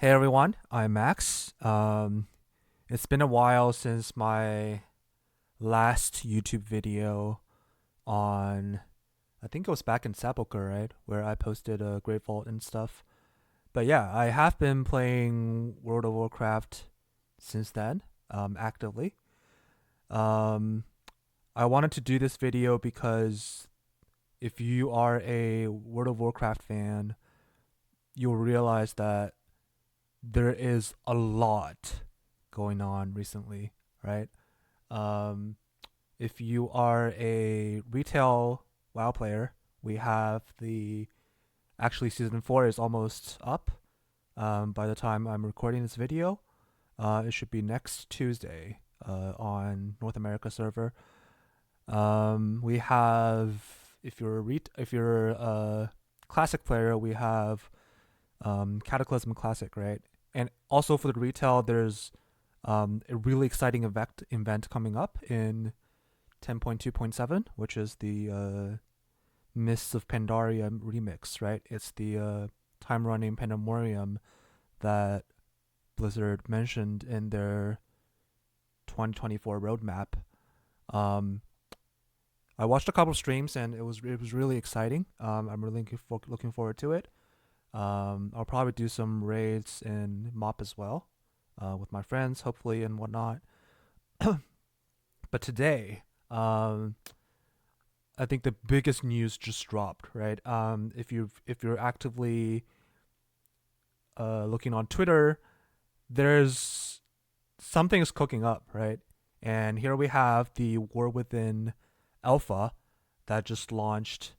Hey everyone, I'm Max. It's been a while since my last YouTube video on, I think it was back in Sepulcher, right? Where I posted a Great Vault and stuff. But yeah, I have been playing World of Warcraft since then, actively. Um, I wanted to do this video because if you are a World of Warcraft fan, you'll realize that there is a lot going on recently, right? Um, if you are a retail WoW player, we have the actually season 4 is almost up. By the time I'm recording this video, it should be next Tuesday on North America server. We have if you're a classic player, we have Cataclysm Classic, right? And also for the retail, there's a really exciting event coming up in 10.2.7, which is the Mists of Pandaria remix, right? It's the time running Pandemonium that Blizzard mentioned in their 2024 roadmap. Um, I watched a couple of streams and it was really exciting. I'm really looking forward to it. I'll probably do some raids in MOP as well, with my friends, hopefully, and whatnot. But today, I think the biggest news just dropped, right? If you're actively looking on Twitter, there's something is cooking up, right? And here we have the War Within alpha that just launched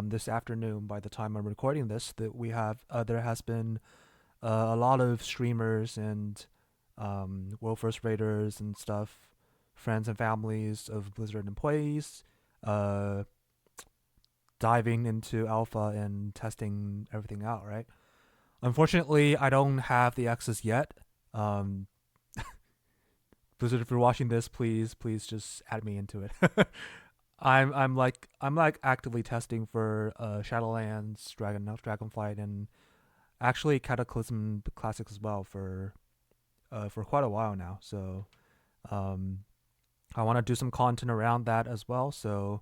this afternoon. By the time I'm recording this, that we have there has been a lot of streamers and World First Raiders and stuff, friends and families of Blizzard employees, uh, diving into alpha and testing everything out. Right. Unfortunately, I don't have the access yet. Um, Blizzard, if you're watching this, please just add me into it. I'm like actively testing for Shadowlands, Dragonflight, and actually Cataclysm Classic as well for quite a while now. So um, I want to do some content around that as well. So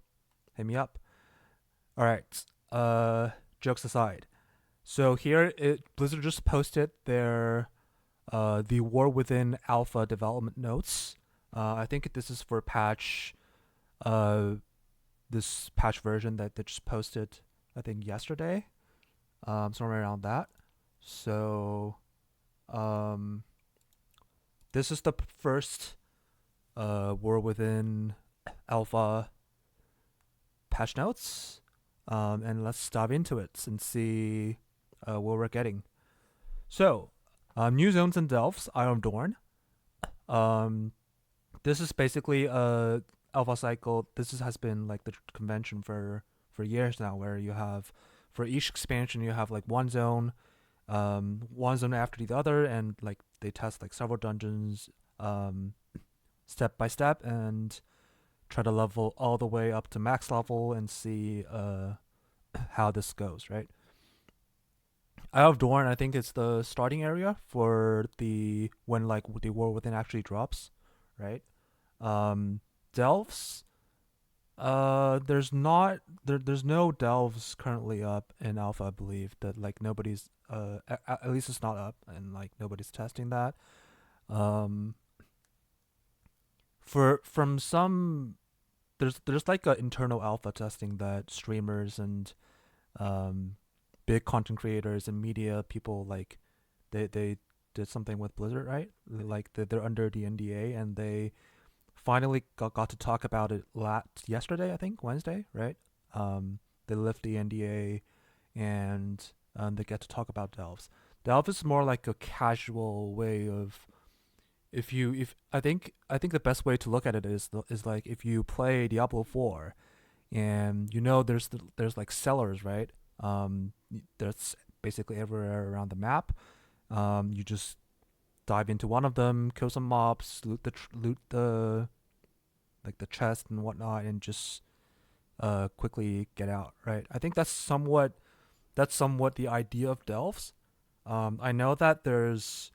hit me up. All right. Jokes aside, so here Blizzard just posted their the War Within Alpha development notes. I think this is for uh this patch version that they just posted. I think yesterday, somewhere around that. So um, this is the first War Within Alpha patch notes, and let's dive into it and see what we're getting. So, new zones and delves, Iron Dawn. Um, this is basically a alpha cycle. Has been like the convention for years now, where you have for each expansion you have like one zone after the other, and like they test like several dungeons, step by step, and try to level all the way up to max level and see how this goes, right? Isle of Dorn, I think it's the starting area for the when like the War Within actually drops, right? Delves, there's not there's no delves currently up in alpha. I believe that like nobody's at least it's not up and like nobody's testing that. Um, for from some there's like a internal alpha testing that streamers and um big content creators and media people like they did something with Blizzard, right? Like they're under the NDA and they finally got to talk about it yesterday, I think Wednesday, right? They lift the NDA and they get to talk about delves. Delve is more like a casual way of if I think the best way to look at it is like if you play Diablo 4 and there's like sellers, right? There's basically everywhere around the map. You just dive into one of them, kill some mobs, loot the like the chest and whatnot, and just quickly get out, right? I think that's somewhat the idea of delves. I know that there's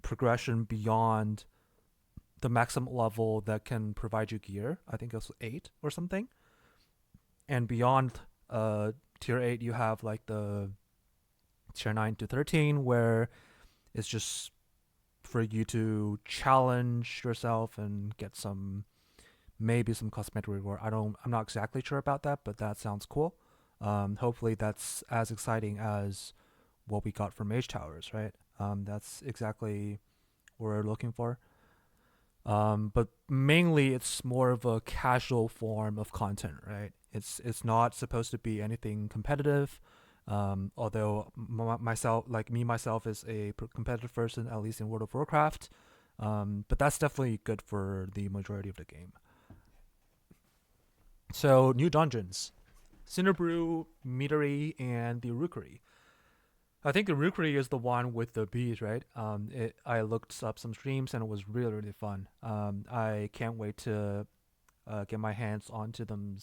progression beyond the maximum level that can provide you gear. I think it's 8 or something. And beyond tier 8, you have like the tier 9 to 13, where it's just for you to challenge yourself and get maybe some cosmetic reward. I'm not exactly sure about that, but that sounds cool. Hopefully that's as exciting as what we got from Mage Towers, right? That's exactly what we're looking for. But mainly it's more of a casual form of content, right? It's not supposed to be anything competitive. Although myself is a competitive person, at least in World of Warcraft. But that's definitely good for the majority of the game. So new dungeons: Cinderbrew, Meadery, and the Rookery. I think the Rookery is the one with the bees, right? I looked up some streams and it was really, really fun. I can't wait to get my hands onto them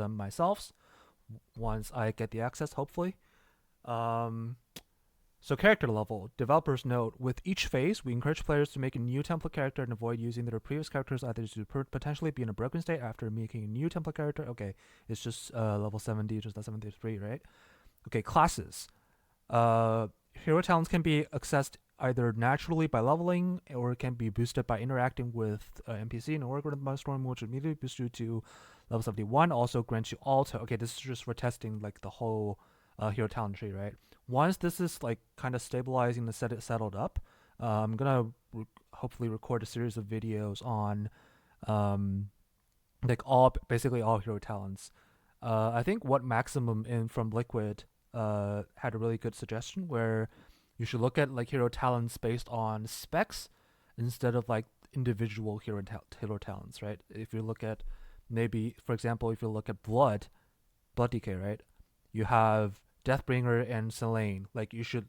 myself once I get the access, hopefully. So character level. Developers note, with each phase, we encourage players to make a new template character and avoid using their previous characters either to potentially be in a broken state after making a new template character. Okay, it's just level 70, just not 73, right? Okay, classes. Hero talents can be accessed either naturally by leveling, or it can be boosted by interacting with NPC in Oracle Storm, which immediately boosts you to level 71. Also grants you alto. Okay, this is just for testing like the whole hero talent tree, right? Once this is like kind of stabilizing and settled up, I'm gonna hopefully record a series of videos on like basically all hero talents. I think what Maximum in from Liquid had a really good suggestion where you should look at like hero talents based on specs instead of like individual hero talents, right? If you look at maybe, for example, if you look at Blood DK, right? You have Deathbringer and Selene. Like you should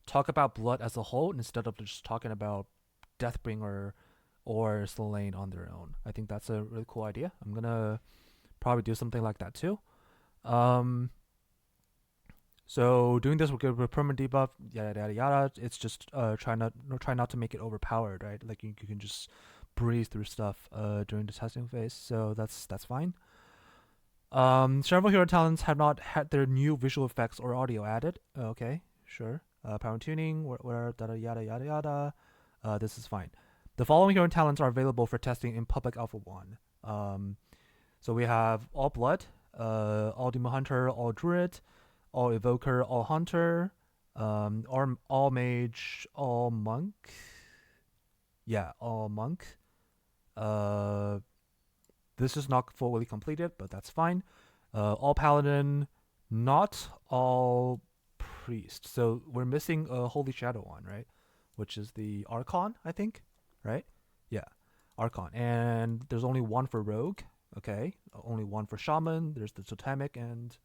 talk about Blood as a whole instead of just talking about Deathbringer or Selene on their own. I think that's a really cool idea. I'm gonna probably do something like that too. So doing this will give a permanent debuff, yada yada yada. It's just try not to make it overpowered, right? Like you can just breeze through stuff during the testing phase, so that's fine. Several hero talents have not had their new visual effects or audio added. Okay, sure. Power tuning, where yada yada yada yada. This is fine. The following hero talents are available for testing in Public Alpha 1. So we have All Blood, All Demon Hunter, All Druid, All Evoker, All Hunter, All Mage, All Monk. Yeah, All Monk. This is not fully completed, but that's fine. All Paladin, not All Priest. So we're missing a Holy Shadow one, right? Which is the Archon, I think, right? Yeah, Archon. And there's only one for Rogue. Okay, only one for Shaman. There's the Totemic and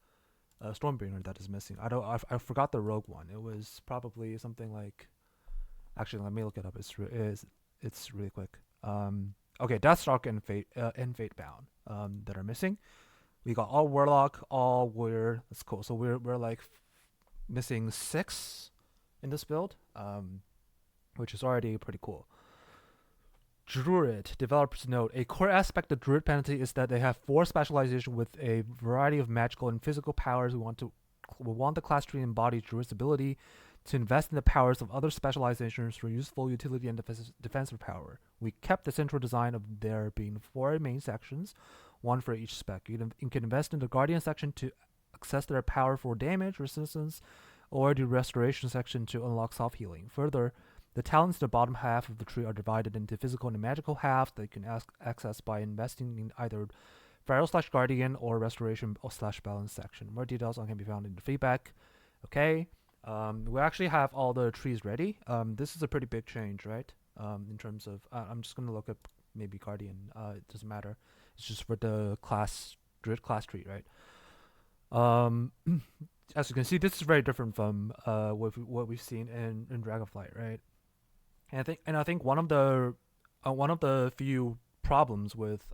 Stormbringer that is missing. I forgot the Rogue one. It was probably something like. Actually, let me look it up. It's really quick. Okay, Deathstalk and Fatebound that are missing. We got all Warlock, all Warrior. That's cool. So we're like missing 6 in this build, which is already pretty cool. Druid. Developers note, a core aspect of Druid penalty is that they have 4 specialization with a variety of magical and physical powers. We want the class tree to embody Druid's ability to invest in the powers of other specializations for useful utility and defensive power. We kept the central design of there being 4 main sections, 1 for each spec. You can invest in the Guardian section to access their power for damage, resistance, or the Restoration section to unlock soft healing. Further, the talents in the bottom half of the tree are divided into physical and magical halves that you can access by investing in either Pharaoh/Guardian or Restoration/Balance section. More details can be found in the feedback. Okay. We actually have all the trees ready. This is a pretty big change, right? In terms of, I'm just gonna look at maybe Guardian. It doesn't matter. It's just for the Druid class tree, right? As you can see, this is very different from what we've seen in Dragonflight, right? And I think one of the few problems with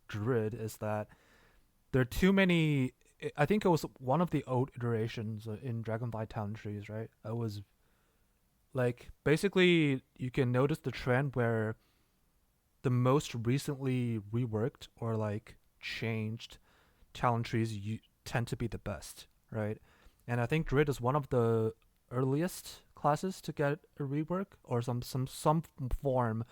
Druid is that there are too many I think it was one of the old iterations in Dragonfly talent trees, right? It was like basically you can notice the trend where the most recently reworked or like changed talent trees tend to be the best, right? And I think Druid is one of the earliest classes to get a rework or some form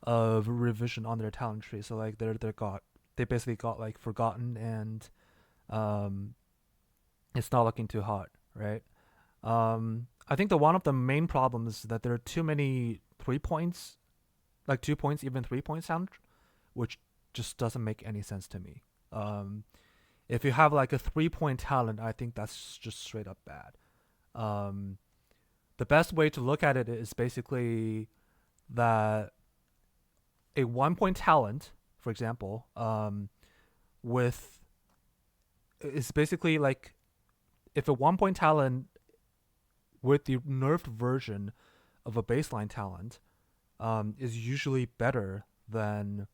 of revision on their talent tree. So like they basically got like forgotten, and um it's not looking too hot, right? I think that one of the main problems is that there are too many 3 points, like 2 points, even 3 points sound, which just doesn't make any sense to me. If you have like a 3 point talent, I think that's just straight up bad. The best way to look at it is basically that a 1 point talent, for example, with is basically like if a 1 point talent with the nerfed version of a baseline talent is usually better than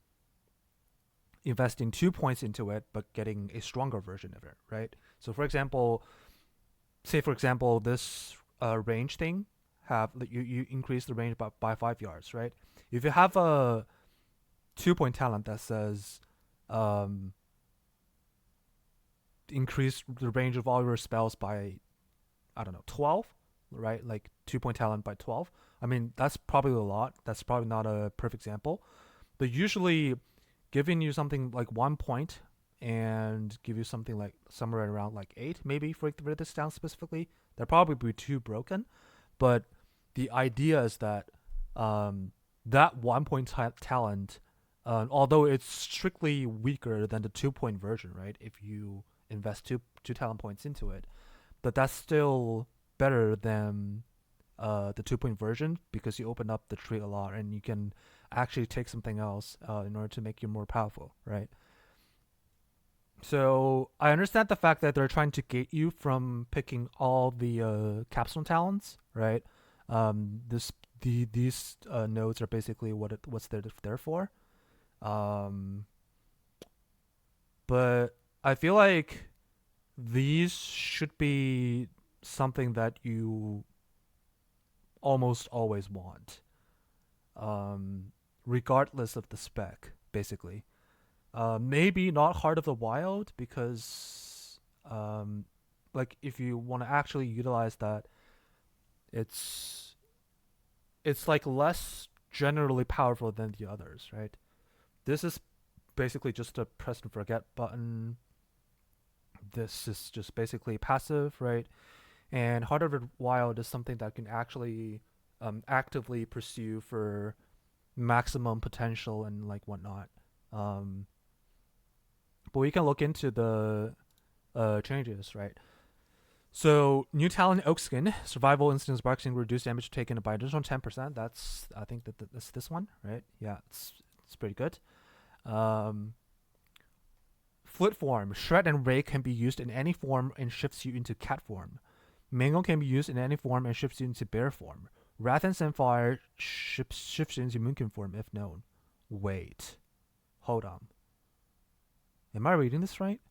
investing 2 points into it but getting a stronger version of it, right? So for example, this range thing have you increase the range by 5 yards, right? If you have a 2 point talent that says increase the range of all your spells by, I don't know, 12, right? Like 2 point talent by 12. I mean, that's probably a lot. That's probably not a perfect example, but usually giving you something like 1 point and give you something like somewhere around like 8 maybe for this down specifically, they'll probably be too broken. But the idea is that that 1 point talent, although it's strictly weaker than the 2 point version, right? If you invest two talent points into it, but that's still better than the 2 point version because you open up the tree a lot and you can actually take something else in order to make you more powerful, right? So I understand the fact that they're trying to gate you from picking all the capstone talents, right? These nodes are basically what's there for. But I feel like these should be something that you almost always want, regardless of the spec, basically. Maybe not Heart of the Wild because, like, if you want to actually utilize that, it's like less generally powerful than the others, right? This is basically just a press and forget button. This is just basically passive, right? And Heart of the Wild is something that can actually actively pursue for maximum potential and like whatnot. But we can look into the changes, right? So new talent Oakskin, survival instance boxing, reduced damage taken by additional 10%. That's, I think that's this one, right? Yeah, it's pretty good. Flit form, shred and rake can be used in any form and shifts you into cat form. Mango can be used in any form and shifts you into bear form. Wrath and Sunfire shifts you into moonkin form if known. Wait, hold on. Am I reading this right?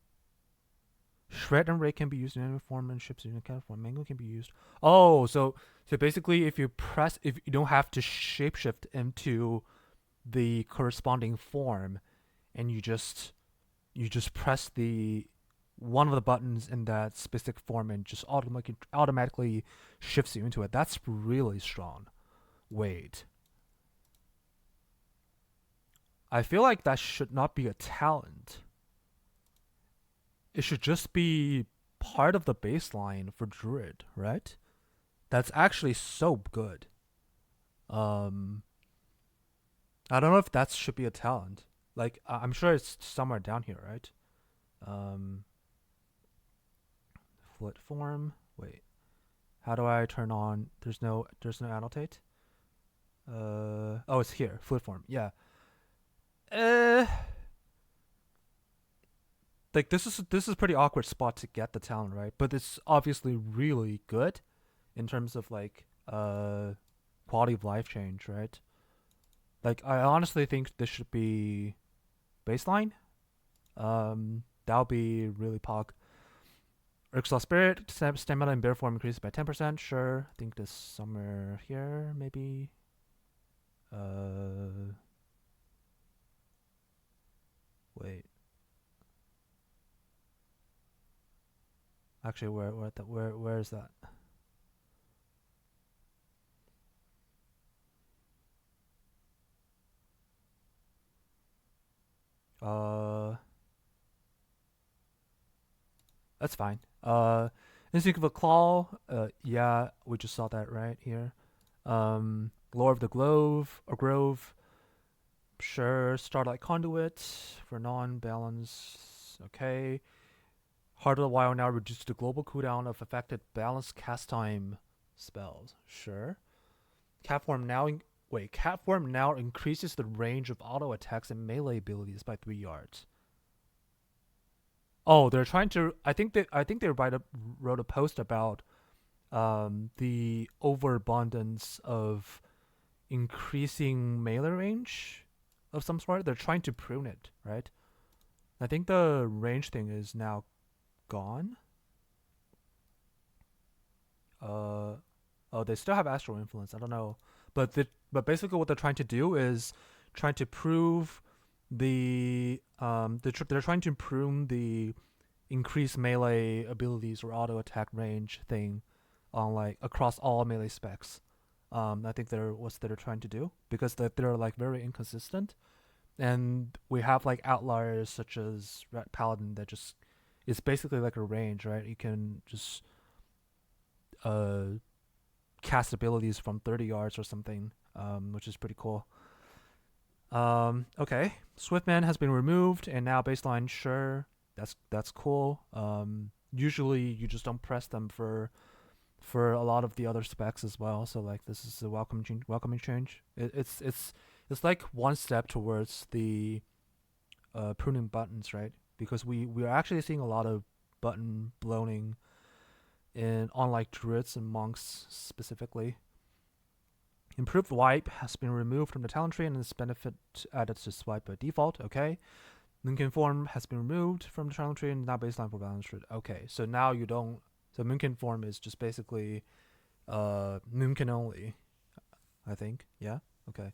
Shred and rake can be used in any form and shifts you into cat form. Mango can be used. Oh, so basically, if you don't have to shapeshift into the corresponding form, and you just press the one of the buttons in that specific form and just automatically shifts you into it. That's really strong. Wait. I feel like that should not be a talent. It should just be part of the baseline for Druid, right? That's actually so good. I don't know if that should be a talent. Like, I'm sure it's somewhere down here, right? Flit form. Wait, how do I turn on? There's no annotate. Oh, it's here. Flit form. Yeah. Like this is a pretty awkward spot to get the talent, right? But it's obviously really good in terms of like quality of life change, right? Like I honestly think this should be baseline. That'll be really pog. Ursula Spirit, stamina in bear form increased by 10%. Sure. I think this somewhere here, maybe. Wait. Actually, where is that? That's fine. Instinct of a Claw. Yeah, we just saw that right here. Lore of the Grove. Sure. Starlight Conduit for non-balance. Okay. Heart of the Wild now reduces the global cooldown of affected balanced cast time spells. Sure. Cat form now increases the range of auto attacks and melee abilities by 3 yards. Oh, they're trying to. I think they wrote a post about the overabundance of increasing melee range of some sort. They're trying to prune it, right? I think the range thing is now gone. Oh, they still have astral influence. I don't know, but basically what they're trying to do is trying to prove they're trying to prune the increased melee abilities or auto attack range thing on like across all melee specs. I think what they're trying to do because they're like very inconsistent, and we have like outliers such as Rat Paladin that just it's basically like a range, right? You can just cast abilities from 30 yards or something, which is pretty cool. Okay, Swiftman has been removed, and now baseline. Sure, that's cool. Usually you just don't press them for a lot of the other specs as well. So like this is a welcoming change. It's like one step towards the pruning buttons, right? Because we are actually seeing a lot of button bloating on like druids and monks specifically. Improved wipe has been removed from the talent tree and its benefit added to swipe by default. Okay. Moonkin form has been removed from the talent tree and now baseline for balance tree. Okay, so now you don't. So Moonkin form is just basically Moonkin only, I think. Yeah. Okay.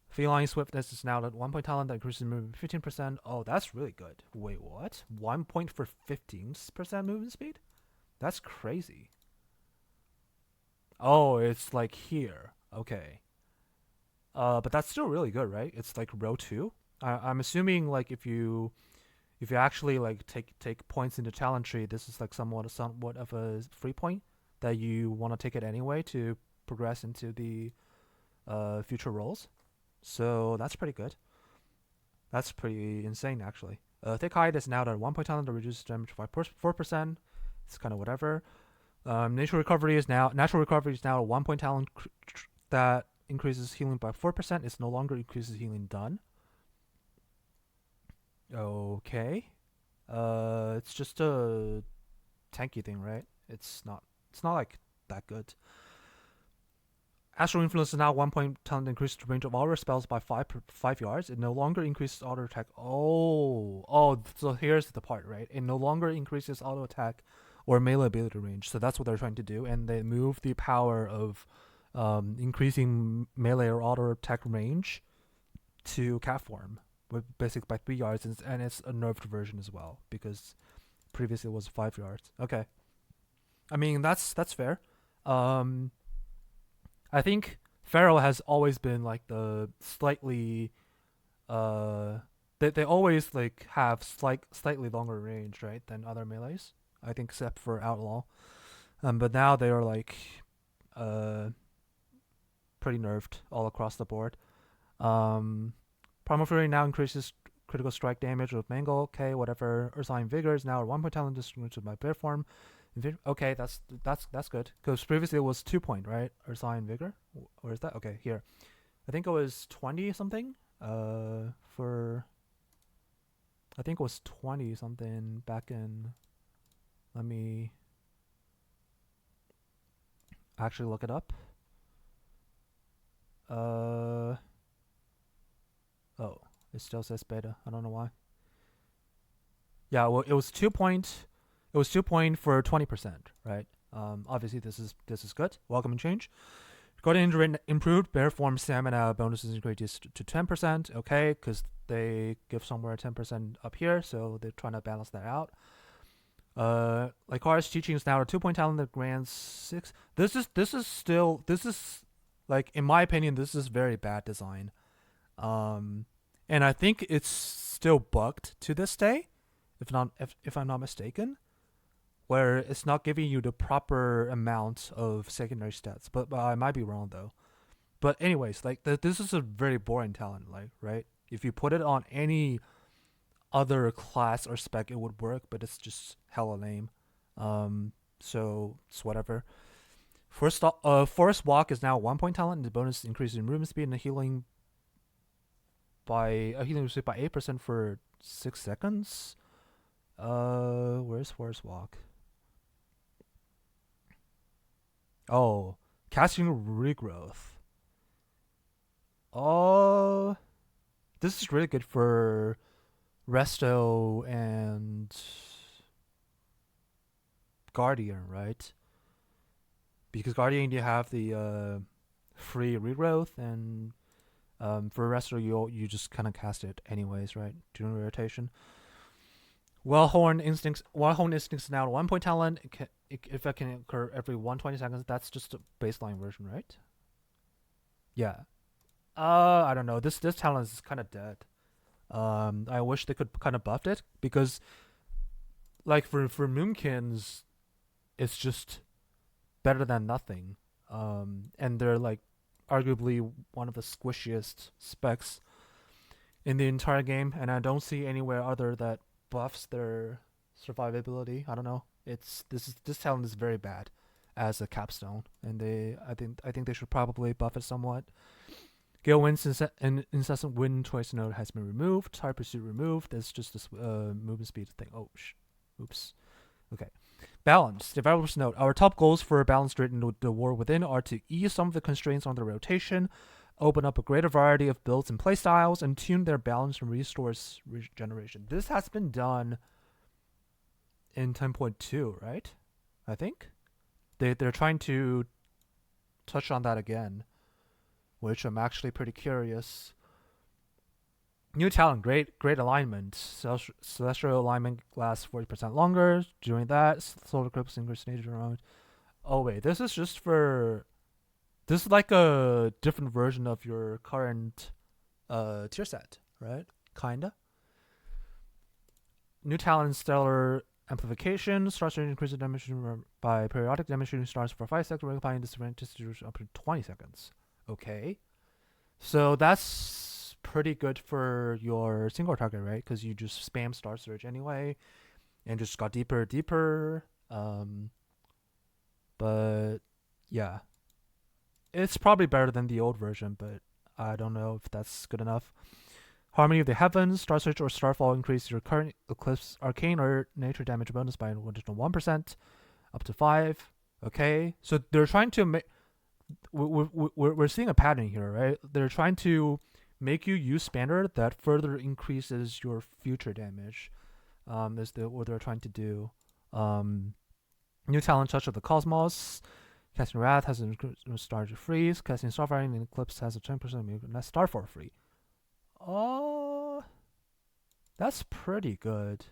Feline swiftness is now at 1 point talent that increases movement 15%. Oh, that's really good. Wait, what? 1 point for 15% movement speed? That's crazy. Oh, it's like here. Okay. But that's still really good, right? It's like row 2. I'm assuming like if you actually like take points in the talent tree, this is like somewhat of a free point that you want to take it anyway to progress into the future roles. So that's pretty good. That's pretty insane actually. Thick Hide is now at 1 point talent that reduces damage by 4%. It's kind of whatever. Natural recovery is now a 1 point talent that increases healing by 4%. It's no longer increases healing done. Okay. It's just a tanky thing, right? It's not like that good. Astral Influence is now 1 point talent increases the range of all your spells by 5 yards. It no longer increases auto attack. Oh, so here's the part, right? It no longer increases auto attack or melee ability range. So that's what they're trying to do, and they move the power of increasing melee or auto attack range to cat form, basically by 3 yards, and it's a nerfed version as well because previously it was 5 yards. Okay, I mean that's fair. I think Pharaoh has always been like the slightly they always like have slightly longer range, right, than other melees. I think except for Outlaw. But now they are like pretty nerfed all across the board. Primal Fury now increases critical strike damage with Mangle. Okay, whatever. Ursine Vigor is now at 1 point talent distributed by bear form. Okay, that's good. Because previously it was 2 point, right? Ursine Vigor? Or is that? Okay, here. I think it was 20 something. I think it was 20 something back in. Let me actually look it up. Oh, it still says beta. I don't know why. Yeah, well, it was 2 point It was 2 point for 20%, right? Obviously this is good. Welcome change. Guardian improved bear form stamina bonuses increased to 10%. Okay, because they give somewhere 10% up here, so they're trying to balance that out. Lycara's teaching is now a 2 point talent that grants 6. This is like, in my opinion, this is very bad design. And I think it's still bugged to this day, if I'm not mistaken, where it's not giving you the proper amount of secondary stats. But I might be wrong though. But anyways, like this is a very boring talent, like, right? If you put it on any other class or spec, it would work, but it's just hella lame. So it's whatever. Forest Walk is now a 1 point talent, and the bonus increases in movement speed and healing received by 8% for 6 seconds. Where's Forest Walk? Oh, casting regrowth. Oh, this is really good for Resto and Guardian, right? Because Guardian, you have the free regrowth, and for Resto, you just kind of cast it anyways, right? During rotation. Wellhorn Instincts is now a 1 point talent. If it can occur every 120 seconds, that's just a baseline version, right? Yeah. I don't know. This talent is kind of dead. I wish they could kind of buff it, because like for Moomkins, it's just better than nothing. And they're like arguably one of the squishiest specs in the entire game, and I don't see anywhere other that buffs their survivability. I don't know. This talent is very bad as a capstone, and I think they should probably buff it somewhat. Gale Wind's incessant wind choice node has been removed. High pursuit removed. There's just this movement speed thing. Oh, oops. Okay. Balance. Developers note: our top goals for Balance in the War Within are to ease some of the constraints on the rotation, open up a greater variety of builds and playstyles, and tune their balance and resource regeneration. This has been done in 10.2, right? I think they're trying to touch on that again, which I'm actually pretty curious. New talent, great alignment. Celestial alignment lasts 40% longer. Doing that, solar eclipse increase nature around. Oh wait, this is just for. This is like a different version of your current tier set, right? Kinda. New talent, stellar amplification. Starts to increase the damage by periodic damage shooting stars for 5 seconds, occupying this distribution up to 20 seconds. Okay. So that's pretty good for your single target, right? Because you just spam Star Surge anyway, and just got deeper. But yeah, it's probably better than the old version, but I don't know if that's good enough. Harmony of the Heavens, Star Surge or Starfall increase your current Eclipse Arcane or Nature damage bonus by an additional 1%, up to 5. Okay, so they're trying to make. We're seeing a pattern here, right? They're trying to make you use Spanner that further increases your future damage. Is what they're trying to do. New talent, Touch of the Cosmos. Casting Wrath has a Star to Freeze. Casting Starfire and Eclipse has a 10% movement. That's Starfall free. Oh, that's pretty good.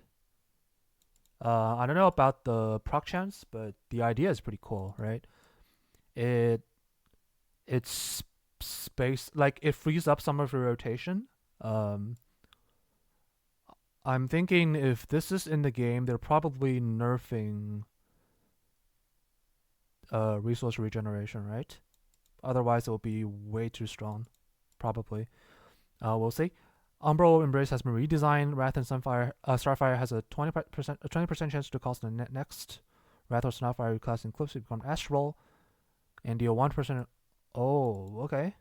I don't know about the proc chance, but the idea is pretty cool, right? It's space, like it frees up some of your rotation. I'm thinking if this is in the game, they're probably nerfing resource regeneration, right? Otherwise, it will be way too strong, probably. We'll see. Umbral Embrace has been redesigned. Wrath and Starfire has a 20% chance to cause the next Wrath or Starfire class in Eclipse to become astral, and deal 1%. Oh, okay.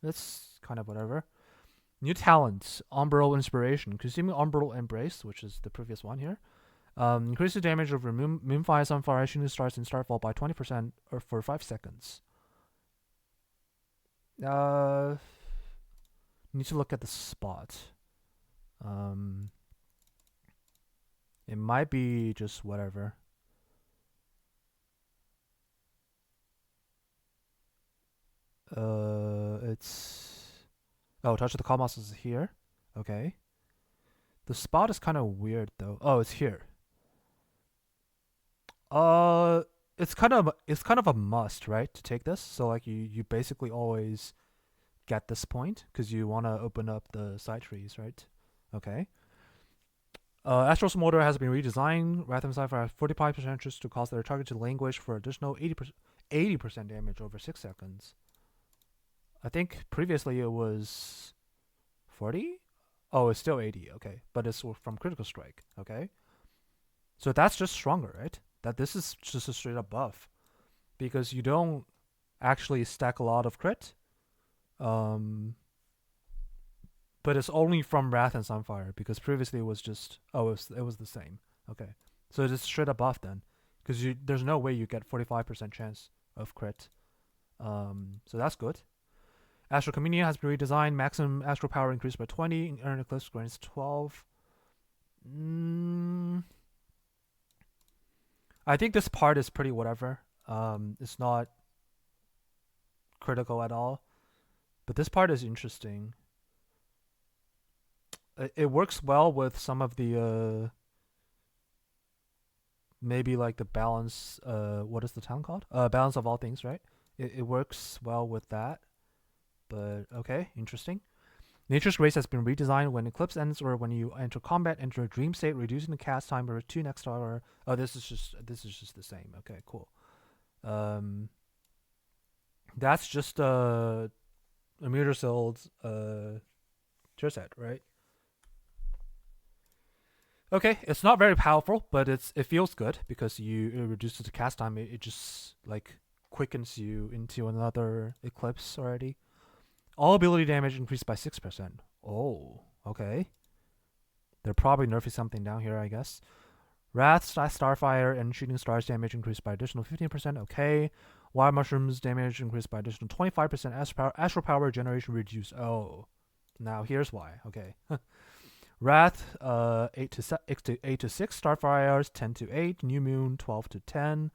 That's kind of whatever. New talents, Umbral Inspiration. Consuming Umbral Embrace, which is the previous one here. Increases damage of Moonfire, Sunfire, Shooting Stars, and Starfall by 20% or for 5 seconds. Need to look at the spot. It might be just whatever. It's... Oh, touch of the cosmos is here. Okay. The spot is kind of weird though. Oh, it's here. Uh, it's kind of a must, right, to take this. So like you basically always get this point because you want to open up the side trees, right? Okay. Astral's motor has been redesigned. Wrath and Cypher have 45% chance to cause their target to languish for additional 80% damage over 6 seconds. I think previously it was 40? Oh, it's still 80, okay. But it's from Critical Strike, okay? So that's just stronger, right? That this is just a straight up buff. Because you don't actually stack a lot of crit. But it's only from Wrath and Sunfire, because previously it was just... Oh, it was the same. Okay. So it's straight up buff then. Because there's no way you get 45% chance of crit. So that's good. Astral Communion has been redesigned. Maximum astral power increased by 20. Earn Eclipse grants 12. I think this part is pretty whatever. It's not critical at all. But this part is interesting. It works well with some of the... maybe like the balance... what is the town called? Balance of all things, right? It works well with that. But okay, interesting. Nature's Grace has been redesigned. When Eclipse ends or when you enter combat, enter a dream state, reducing the cast time over 2 next hour. Oh, this is just the same. Okay, cool. That's just a Muttersealed tier set, right? Okay, it's not very powerful, but it feels good because it reduces the cast time. It just like quickens you into another Eclipse already. All ability damage increased by 6%. Oh, okay. They're probably nerfing something down here, I guess. Wrath, Starfire, and Shooting Stars damage increased by additional 15%. Okay. Wild Mushrooms damage increased by additional 25%. Astral Power generation reduced. Oh. Now here's why. Okay. Wrath, 8 to 6. Starfires, 10 to 8. New Moon, 12 to 10.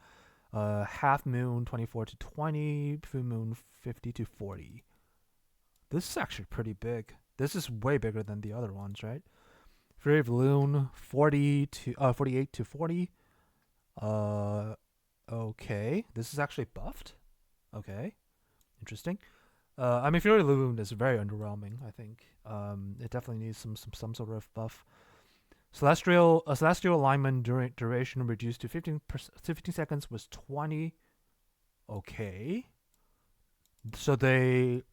Half Moon, 24 to 20. Full Moon, 50 to 40. This is actually pretty big. This is way bigger than the other ones, right? Fury of Loon, 48 to 40. Okay. This is actually buffed. Okay. Interesting. I mean, Fury of Loon is very underwhelming, I think. It definitely needs some sort of buff. Celestial alignment duration reduced to 15 seconds was 20. Okay. So they...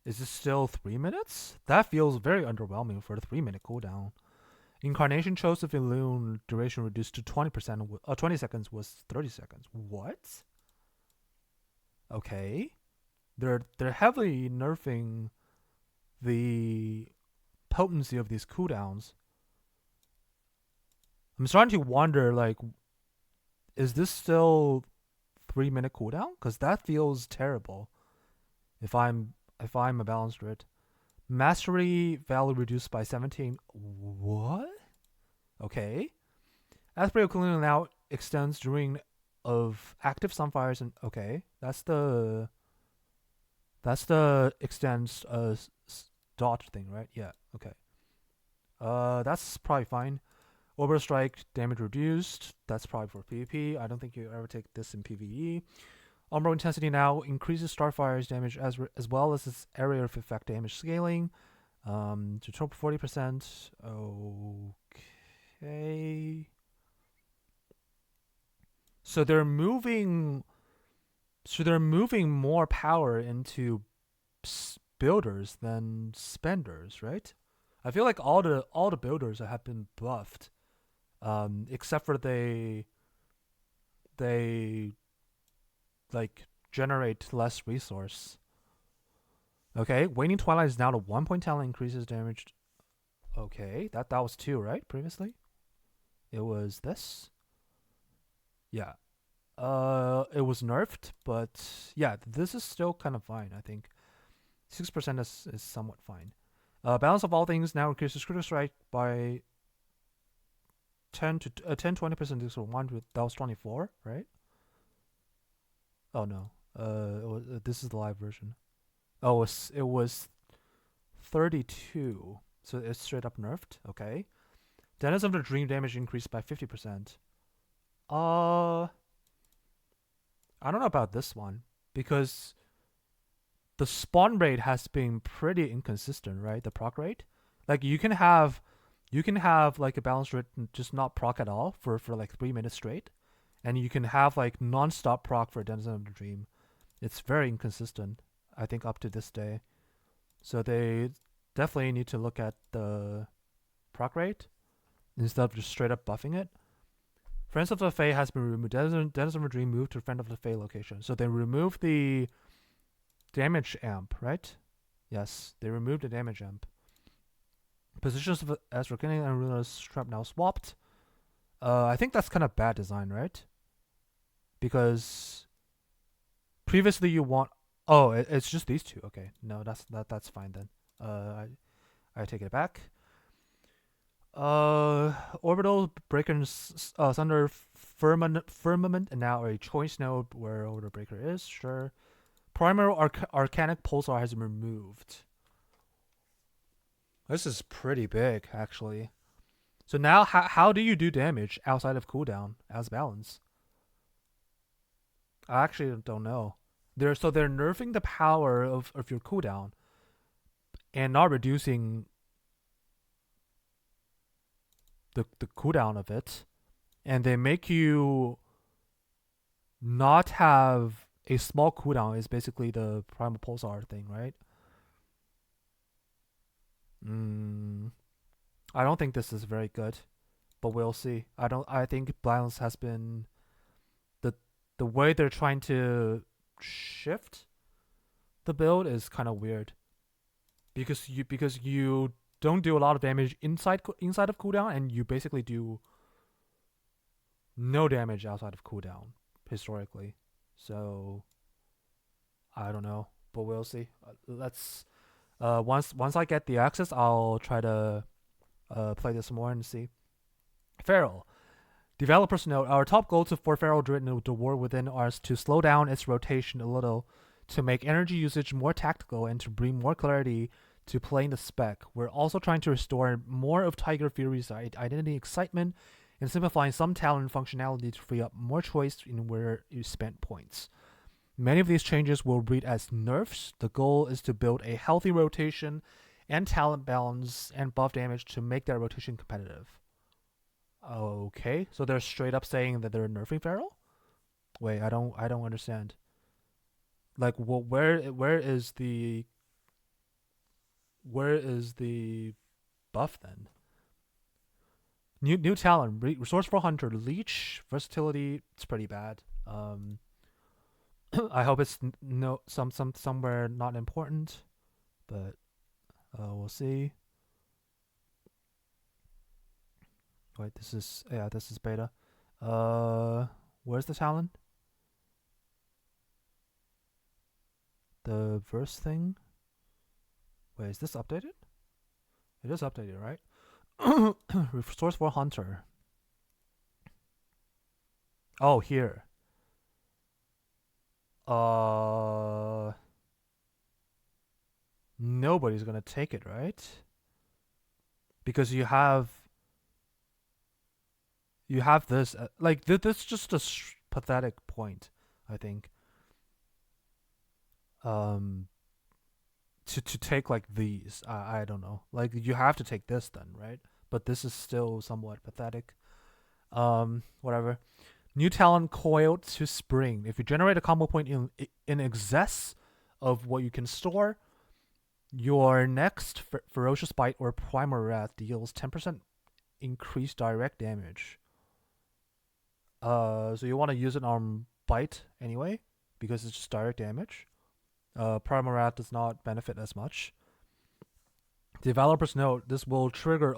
Is this still 3 minutes? That feels very underwhelming for a 3-minute cooldown. Incarnation Joseph in Loon duration reduced to 20%. 20 seconds was 30 seconds. What? Okay. They're heavily nerfing the potency of these cooldowns. I'm starting to wonder, like, is this still 3-minute cooldown? Because that feels terrible. If I'm a balanced Druid. Mastery value reduced by 17. What? Okay. Aspect of Cooling now extends during of active Sunfires and okay. That's the extends dot thing, right? Yeah, okay. That's probably fine. Orbital Strike damage reduced. That's probably for PvP. I don't think you ever take this in PvE. Umbral Intensity now increases Starfire's damage as well as its area of effect damage scaling to 40%. Okay. So they're moving more power into builders than spenders, right? I feel like all the builders have been buffed, except for they like generate less resource. Okay, Waning Twilight is now to 1 point talent, increases damage. Okay, that was 2, right? Previously, it was this. Yeah, it was nerfed, but yeah, this is still kind of fine. I think 6% is somewhat fine. Balance of all things now increases critical strike by 10-20% one. That was 24, right? Oh no. This is the live version. Oh, it was 32. So it's straight up nerfed. Okay. Dennis of the Dream damage increased by 50%. I don't know about this one because the spawn rate has been pretty inconsistent, right? The proc rate, like you can have like a balanced rate and just not proc at all for like 3 minutes straight, and you can have like non-stop proc for Denizen of the Dream. It's very inconsistent, I think, up to this day. So they definitely need to look at the proc rate instead of just straight up buffing it. Friends of the Fae has been removed. Denizen of the Dream moved to Friend of the Fae location. So they removed the damage amp, right? Yes, they removed the damage amp. Positions of as Reckoning and Ruler's Trap now swapped. I think that's kind of bad design, right? Because previously you want... Oh, it's just these two. Okay, no, that's fine then. I take it back. Orbital Breaker Thunder Firmament and now a choice node where Orbital Breaker is, sure. Primary Arcanic Pulsar has been removed. This is pretty big, actually. So now, how do you do damage outside of cooldown as balance? I actually don't know. They're nerfing the power of your cooldown and not reducing the cooldown of it, and they make you not have a small cooldown. Is basically the primal pulsar thing, right? I don't think this is very good, but we'll see. I think balance has been the way they're trying to shift the build is kind of weird, because you don't do a lot of damage inside of cooldown, and you basically do no damage outside of cooldown historically. So I don't know, but we'll see. Let's once I get the access, I'll try to play this more and see. Feral. Developers note, our top goal for Feral Druid and the war within are to slow down its rotation a little, to make energy usage more tactical, and to bring more clarity to playing the spec. We're also trying to restore more of Tiger Fury's identity excitement and simplifying some talent functionality to free up more choice in where you spend points. Many of these changes will read as nerfs. The goal is to build a healthy rotation and talent balance and buff damage to make that rotation competitive. Okay, so they're straight up saying that they're nerfing Feral? Wait, I don't understand. Like, where is the buff then? New talent, Resourceful Hunter, Leech, versatility. It's pretty bad. I hope it's somewhere not important, but we'll see. Wait, this is beta. Where's the talent? The verse thing. Wait, is this updated? It is updated, right? Resourceful Hunter. Oh, here. Nobody's gonna take it, right? Because you have this. Like, this is just a pathetic point, I think. To take like these, I don't know. Like, you have to take this then, right? But this is still somewhat pathetic. Whatever. New talent, Coiled to Spring. If you generate a combo point in excess of what you can store, your next Ferocious Bite or Primal Wrath deals 10% increased direct damage. So you want to use it on Bite anyway, because it's just direct damage. Primal Wrath does not benefit as much. Developers note, this will trigger.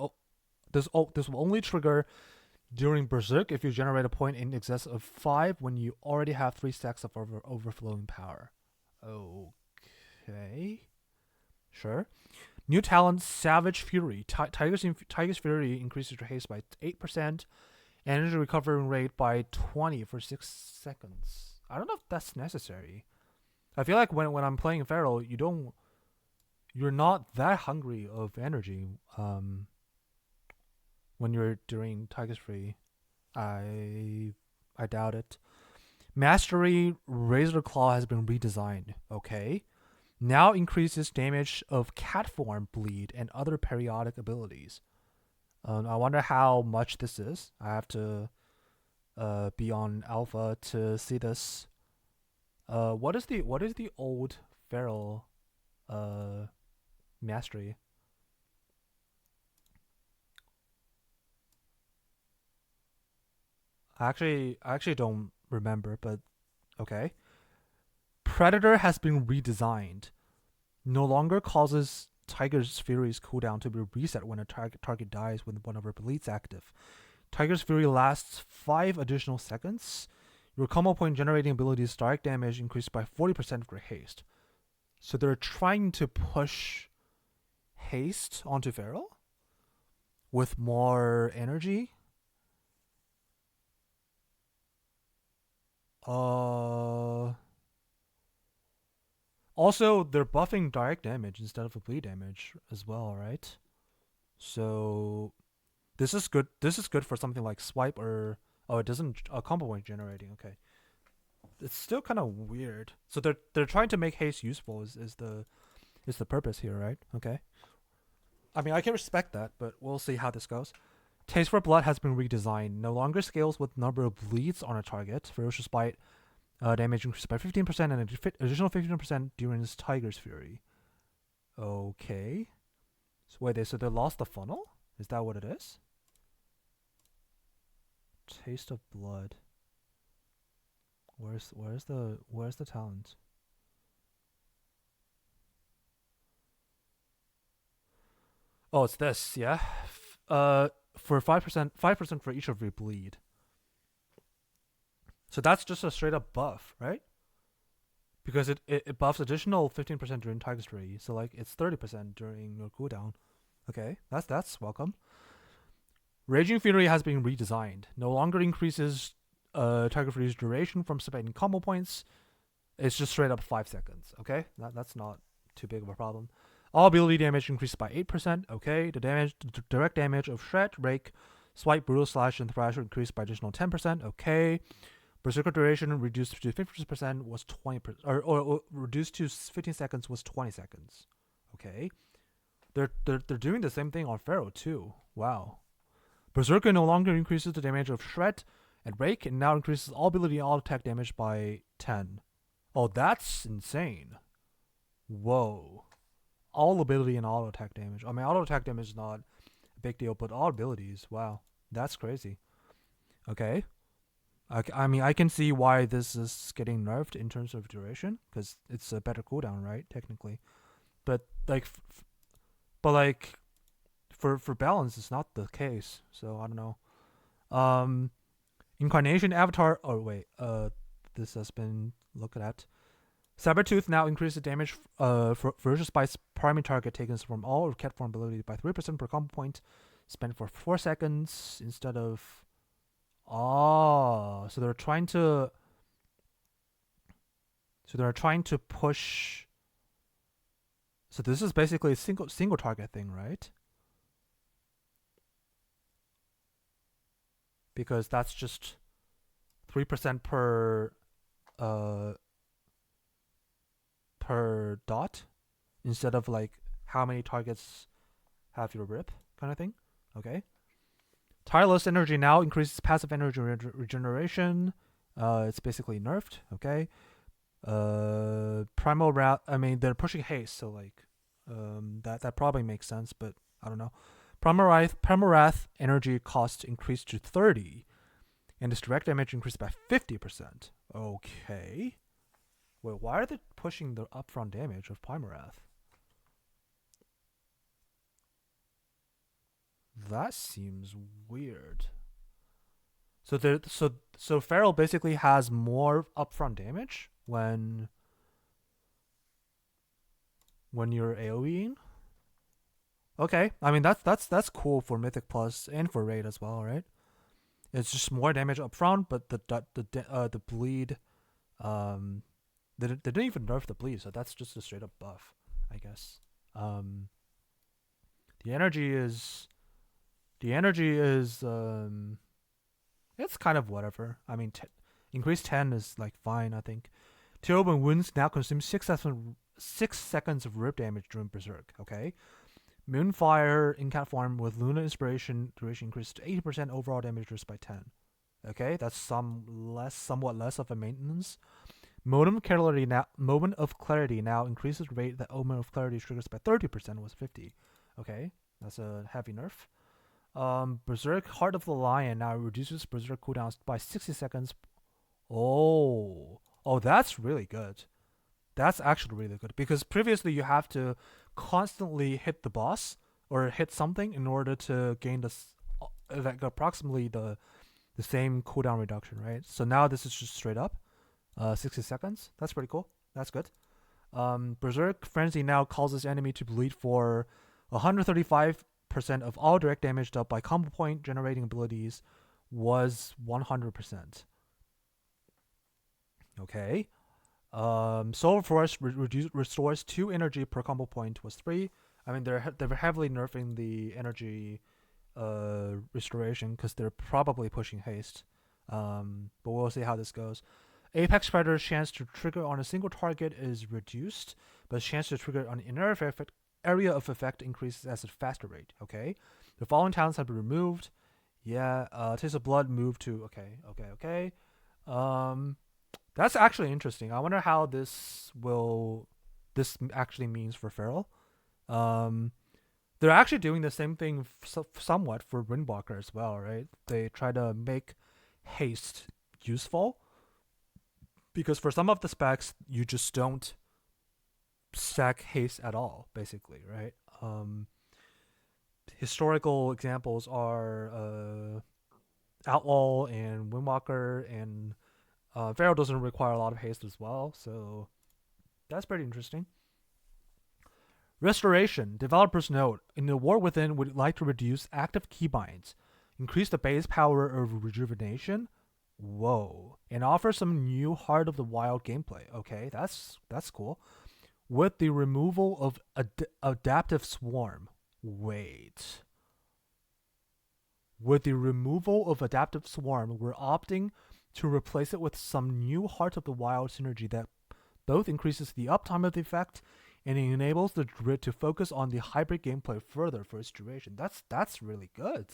This will only trigger during Berserk if you generate a point in excess of 5 when you already have 3 stacks of overflowing power. Okay. Sure. New talent Savage Fury. Tiger's Fury increases your haste by 8%. Energy recovering rate by 20 for 6 seconds. I don't know if that's necessary. I feel like when I'm playing Feral, you're not that hungry of energy when you're doing Tiger's Fury. I doubt it. Mastery Razor Claw has been redesigned. Okay. Now increases damage of cat form, bleed, and other periodic abilities. I wonder how much this is. I have to be on alpha to see this. What is the old Feral mastery? I actually don't remember, but okay. Predator has been redesigned. No longer causes Tiger's Fury's cooldown to be reset when a target dies when one of her bleeds active. Tiger's Fury lasts 5 additional seconds. Your combo point generating ability's direct damage increased by 40% for haste. So they're trying to push haste onto Feral with more energy. Also, they're buffing direct damage instead of a bleed damage as well, right? So this is good. This is good for something like swipe or it doesn't combo point generating. Okay, it's still kind of weird. So they're trying to make haste useful is the purpose here, right? Okay. I mean, I can respect that, but we'll see how this goes. Taste for Blood has been redesigned. No longer scales with number of bleeds on a target. Ferocious Bite damage increased by 15% and an additional 15% during this Tiger's Fury. Okay. So wait, so they lost the funnel? Is that what it is? Taste of Blood. Where's the talent? Oh, it's this, yeah. For 5% for each of your bleed. So that's just a straight up buff, right? Because it buffs additional 15% during Tiger's Fury. So like it's 30% during your cooldown. Okay, that's welcome. Raging Fury has been redesigned. No longer increases Tiger Fury's duration from spending combo points. It's just straight up 5 seconds. Okay, that's not too big of a problem. All ability damage increased by 8%. Okay, the direct damage of Shred, Rake, Swipe, Brutal Slash, and Thrash increased by additional 10%. Okay. Berserker duration reduced to 50% was 20%, or reduced to 15 seconds was 20 seconds. Okay, they're doing the same thing on Pharaoh too. Wow. Berserker no longer increases the damage of Shred and Rake, and now increases all ability and all attack damage by 10. Oh, that's insane. Whoa. All ability and auto attack damage. I mean, auto attack damage is not a big deal, but all abilities, wow, that's crazy. Okay. I mean, I can see why this is getting nerfed in terms of duration, because it's a better cooldown, right? Technically, but like, for balance, it's not the case. So I don't know. Incarnation Avatar. Oh wait, this has been looked at. Sabertooth now increases damage for Ferocious Bite's primary target taken from all cat form abilities by 3% per combo point, spent for 4 seconds instead of. Oh, so they're trying to push. So this is basically a single target thing, right? Because that's just 3% per dot instead of like how many targets have your rip kind of thing. Okay. Tireless Energy now increases passive energy regeneration. It's basically nerfed. Okay. Primal Wrath. I mean, they're pushing haste, so like, that probably makes sense, but I don't know. Primal Wrath energy cost increased to 30, and its direct damage increased by 50%. Okay. Wait, why are they pushing the upfront damage of Primal Wrath? That seems weird. So Feral basically has more upfront damage when you're AoEing. Okay, I mean that's cool for Mythic Plus and for Raid as well, right? It's just more damage up front, but the bleed, um, they didn't even nerf the bleed, so that's just a straight up buff, I guess. Um, the energy is the energy is it's kind of whatever. I mean, increase 10 is like fine, I think. Two open wounds now consume 6 seconds of rip damage during Berserk. Okay. Moonfire in cat form with Luna Inspiration duration increased to 80% overall damage reduced by 10. Okay, that's somewhat less of a maintenance. Moment of clarity now increases the rate that Moment of Clarity triggers by 30% was 50. Okay, that's a heavy nerf. Berserk Heart of the Lion now reduces Berserk cooldowns by 60 seconds. Oh, that's really good. That's actually really good because previously you have to constantly hit the boss or hit something in order to gain this like approximately the same cooldown reduction, right? So now this is just straight up 60 seconds. That's pretty cool. That's good. Berserk Frenzy now causes enemy to bleed for 135% of all direct damage dealt by combo point generating abilities was 100%. Okay. Solar Force restores 2 energy per combo point was 3. I mean, they're heavily nerfing the energy restoration because they're probably pushing haste. But we'll see how this goes. Apex Predator's chance to trigger on a single target is reduced, but chance to trigger on an area of effect increases at a faster rate. Okay. The following talents have been removed. Yeah. Taste of Blood moved to okay. That's actually interesting. I wonder how this actually means for Feral. Um, they're actually doing the same thing somewhat for Windwalker as well, right? They try to make haste useful because for some of the specs you just don't stack haste at all, basically, right? Historical examples are Outlaw and Windwalker, and Feral doesn't require a lot of haste as well, so that's pretty interesting. Restoration. Developers note, in the War Within would like to reduce active keybinds, increase the base power of rejuvenation, whoa, and offer some new Heart of the Wild gameplay. Okay, that's cool. With the removal of adaptive swarm. Wait. With the removal of adaptive swarm, we're opting to replace it with some new Heart of the Wild synergy that both increases the uptime of the effect and it enables the Druid to focus on the hybrid gameplay further for its duration. That's really good.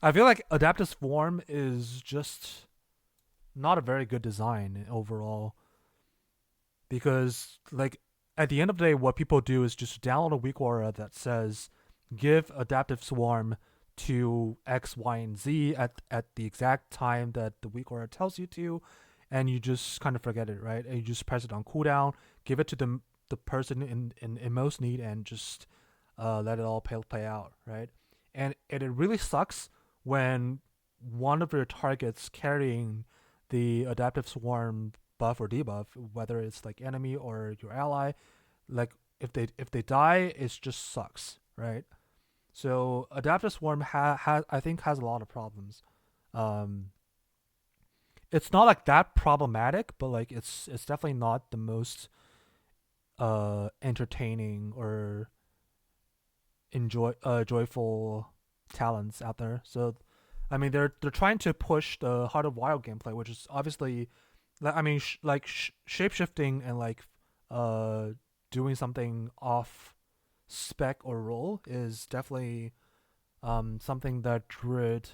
I feel like Adaptive Swarm is just not a very good design overall. Because, like, at the end of the day, what people do is just download a weak aura that says, give Adaptive Swarm to X, Y, and Z at the exact time that the weak aura tells you to, and you just kind of forget it, right? And you just press it on cooldown, give it to the person in most need, and just let it all play out, right? And it really sucks when one of your targets carrying the Adaptive Swarm buff or debuff, whether it's like enemy or your ally, like if they die, it just sucks, right? So Adaptive Swarm I think has a lot of problems. It's not like that problematic, but like it's definitely not the most entertaining or joyful talents out there. So I mean they're trying to push the Heart of Wild gameplay, which is obviously I mean shape shifting and like doing something off spec or role is definitely something that Druid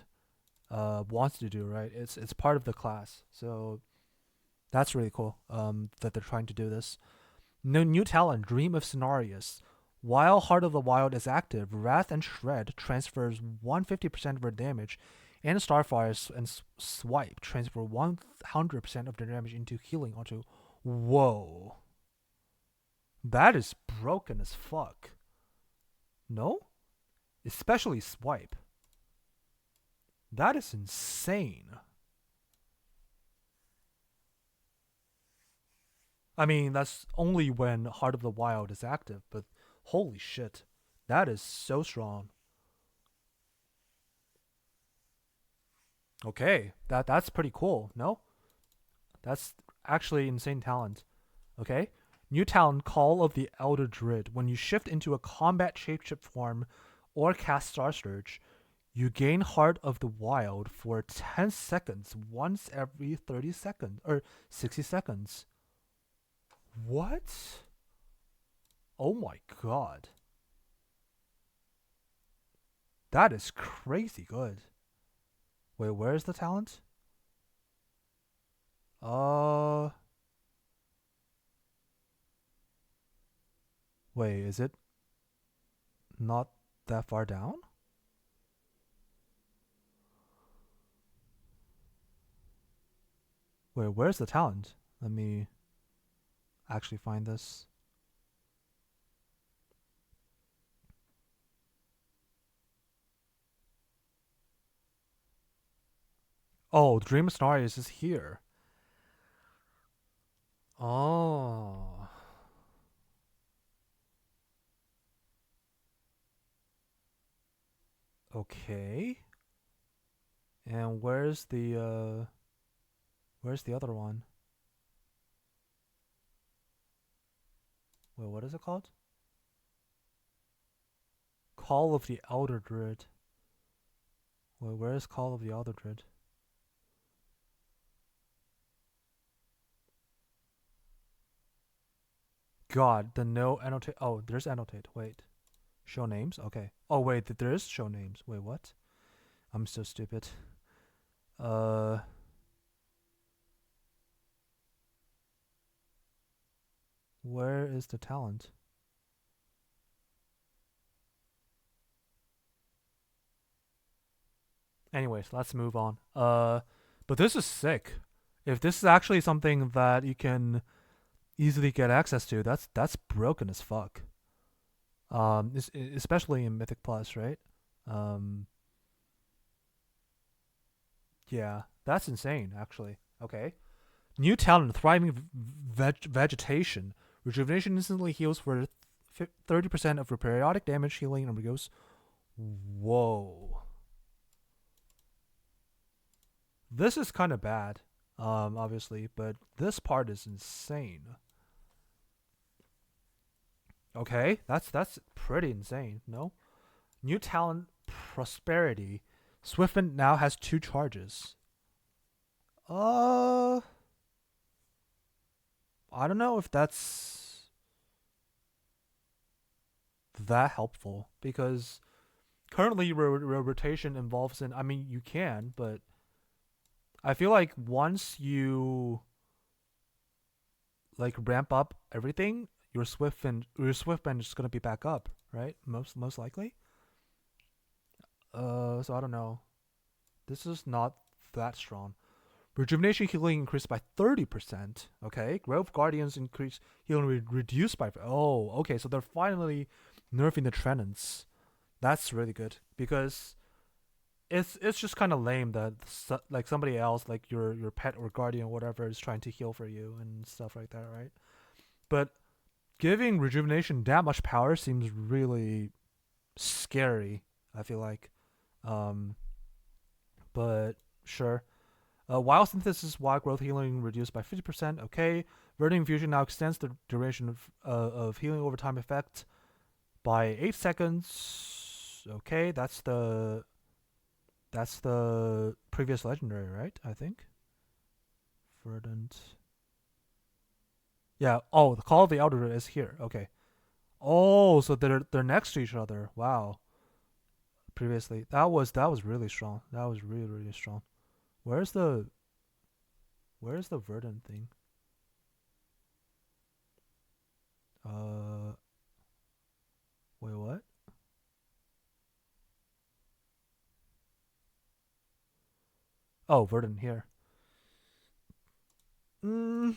wants to do, right? It's part of the class, so that's really cool. That they're trying to do this. No new talent, Dream of Cenarius. While Heart of the Wild is active, Wrath and Shred transfers 150% of their damage, and Starfire and Swipe transfer 100% of their damage into healing onto. Whoa. That is broken as fuck. No? Especially Swipe. That is insane. I mean, that's only when Heart of the Wild is active, but holy shit. That is so strong. Okay, that's pretty cool, no? That's actually insane talent. Okay? New talent, Call of the Elder Druid. When you shift into a combat shapeshift form or cast Star Surge, you gain Heart of the Wild for 10 seconds once every 30 seconds or 60 seconds. What? Oh my god. That is crazy good. Wait, where's the talent? Wait, is it not that far down? Wait, where's the talent? Let me actually find this. Oh, Dream Scenarios is here. Oh. Okay. And where's the other one? Wait, what is it called? Call of the Elder Druid. Wait, where is Call of the Elder Druid? God, the no annotate. Oh, there's annotate. Wait. Show names? Okay. Oh, wait, there is show names. Wait, what? I'm so stupid. Where is the talent? Anyways, let's move on. But this is sick. If this is actually something that you can easily get access to, that's broken as fuck. Especially in Mythic Plus, right? Um, yeah, that's insane, actually. Okay. New talent, Thriving Vegetation. Rejuvenation instantly heals for 30% of your periodic damage healing and goes. Whoa. This is kind of bad, obviously, but this part is insane. Okay, that's pretty insane, no? New talent, Prosperity. Swiftwind now has 2 charges. I don't know if that's that helpful because currently rotation involves in. I mean, you can, but I feel like once you like ramp up everything, your Swiftwind is just gonna be back up, right? Most likely. So I don't know. This is not that strong. Rejuvenation healing increased by 30%. Okay. Grove Guardians increase healing reduced by. Oh, okay. So they're finally nerfing the Trenants. That's really good because it's just kind of lame that like somebody else, like your pet or guardian or whatever, is trying to heal for you and stuff like that, right? But giving rejuvenation that much power seems really scary. I feel like, um, but sure. Wild Synthesis, Wild Growth Healing reduced by 50%. Okay. Verdant Infusion now extends the duration of healing over time effect by 8 seconds. Okay, that's the previous legendary, right? I think. Verdant. Yeah. Oh, the Call of the Elder is here. Okay. Oh, so they're next to each other. Wow. Previously, that was really strong. That was really strong. Where's the Verdant thing? Uh, wait, what? Oh, Verdant here. Mm,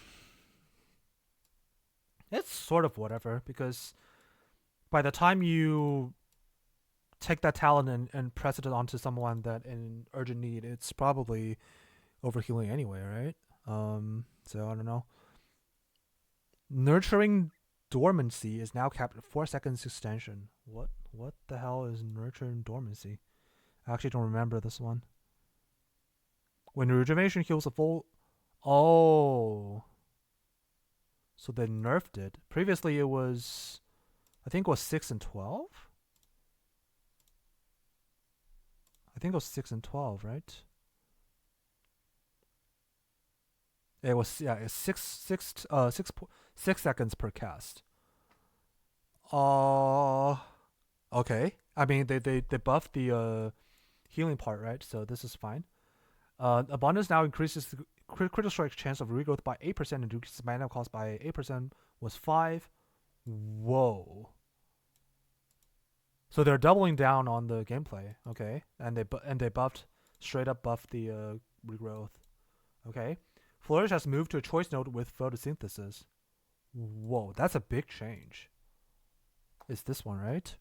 it's sort of whatever because by the time you take that talent and press it onto someone that in urgent need, it's probably overhealing anyway, right? So I don't know. Nurturing Dormancy is now capped at 4 seconds extension. What the hell is Nurturing Dormancy? I actually don't remember this one. When Rejuvenation heals a full... Oh. So they nerfed it. Previously it was... I think it was 6 and 12? I think it was 6 and 12, right? It was, yeah, it's 6 seconds per cast. Okay. I mean, they buffed the healing part, right? So this is fine. Abundance now increases the critical strike chance of regrowth by 8% and decreases mana cost by 8%. Was 5. Whoa. So they're doubling down on the gameplay, okay? And they buffed, straight up buffed the regrowth, okay? Flourish has moved to a choice node with photosynthesis. Whoa, that's a big change. It's this one, right?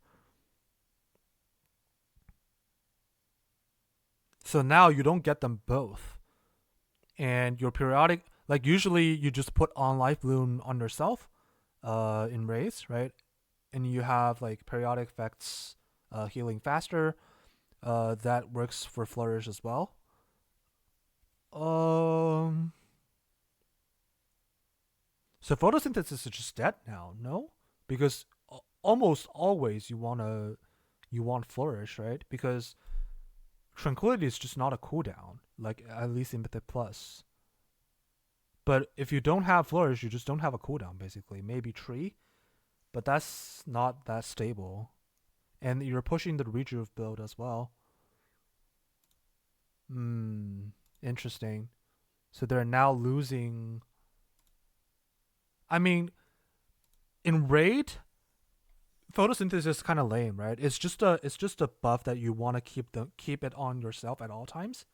So now you don't get them both. And your periodic, like usually you just put on Life Bloom on yourself in Wraiths, right? And you have like periodic effects healing faster. That works for Flourish as well. So photosynthesis is just dead now, no? Because almost always you want Flourish, right? Because Tranquility is just not a cooldown, like at least in Mythic Plus. But if you don't have Flourish, you just don't have a cooldown, basically. Maybe Tree, but that's not that stable. And you're pushing the Rejuve build as well. Interesting. So they're now losing... I mean, in Raid, photosynthesis is kind of lame, right? It's just a buff that you want to keep it on yourself at all times.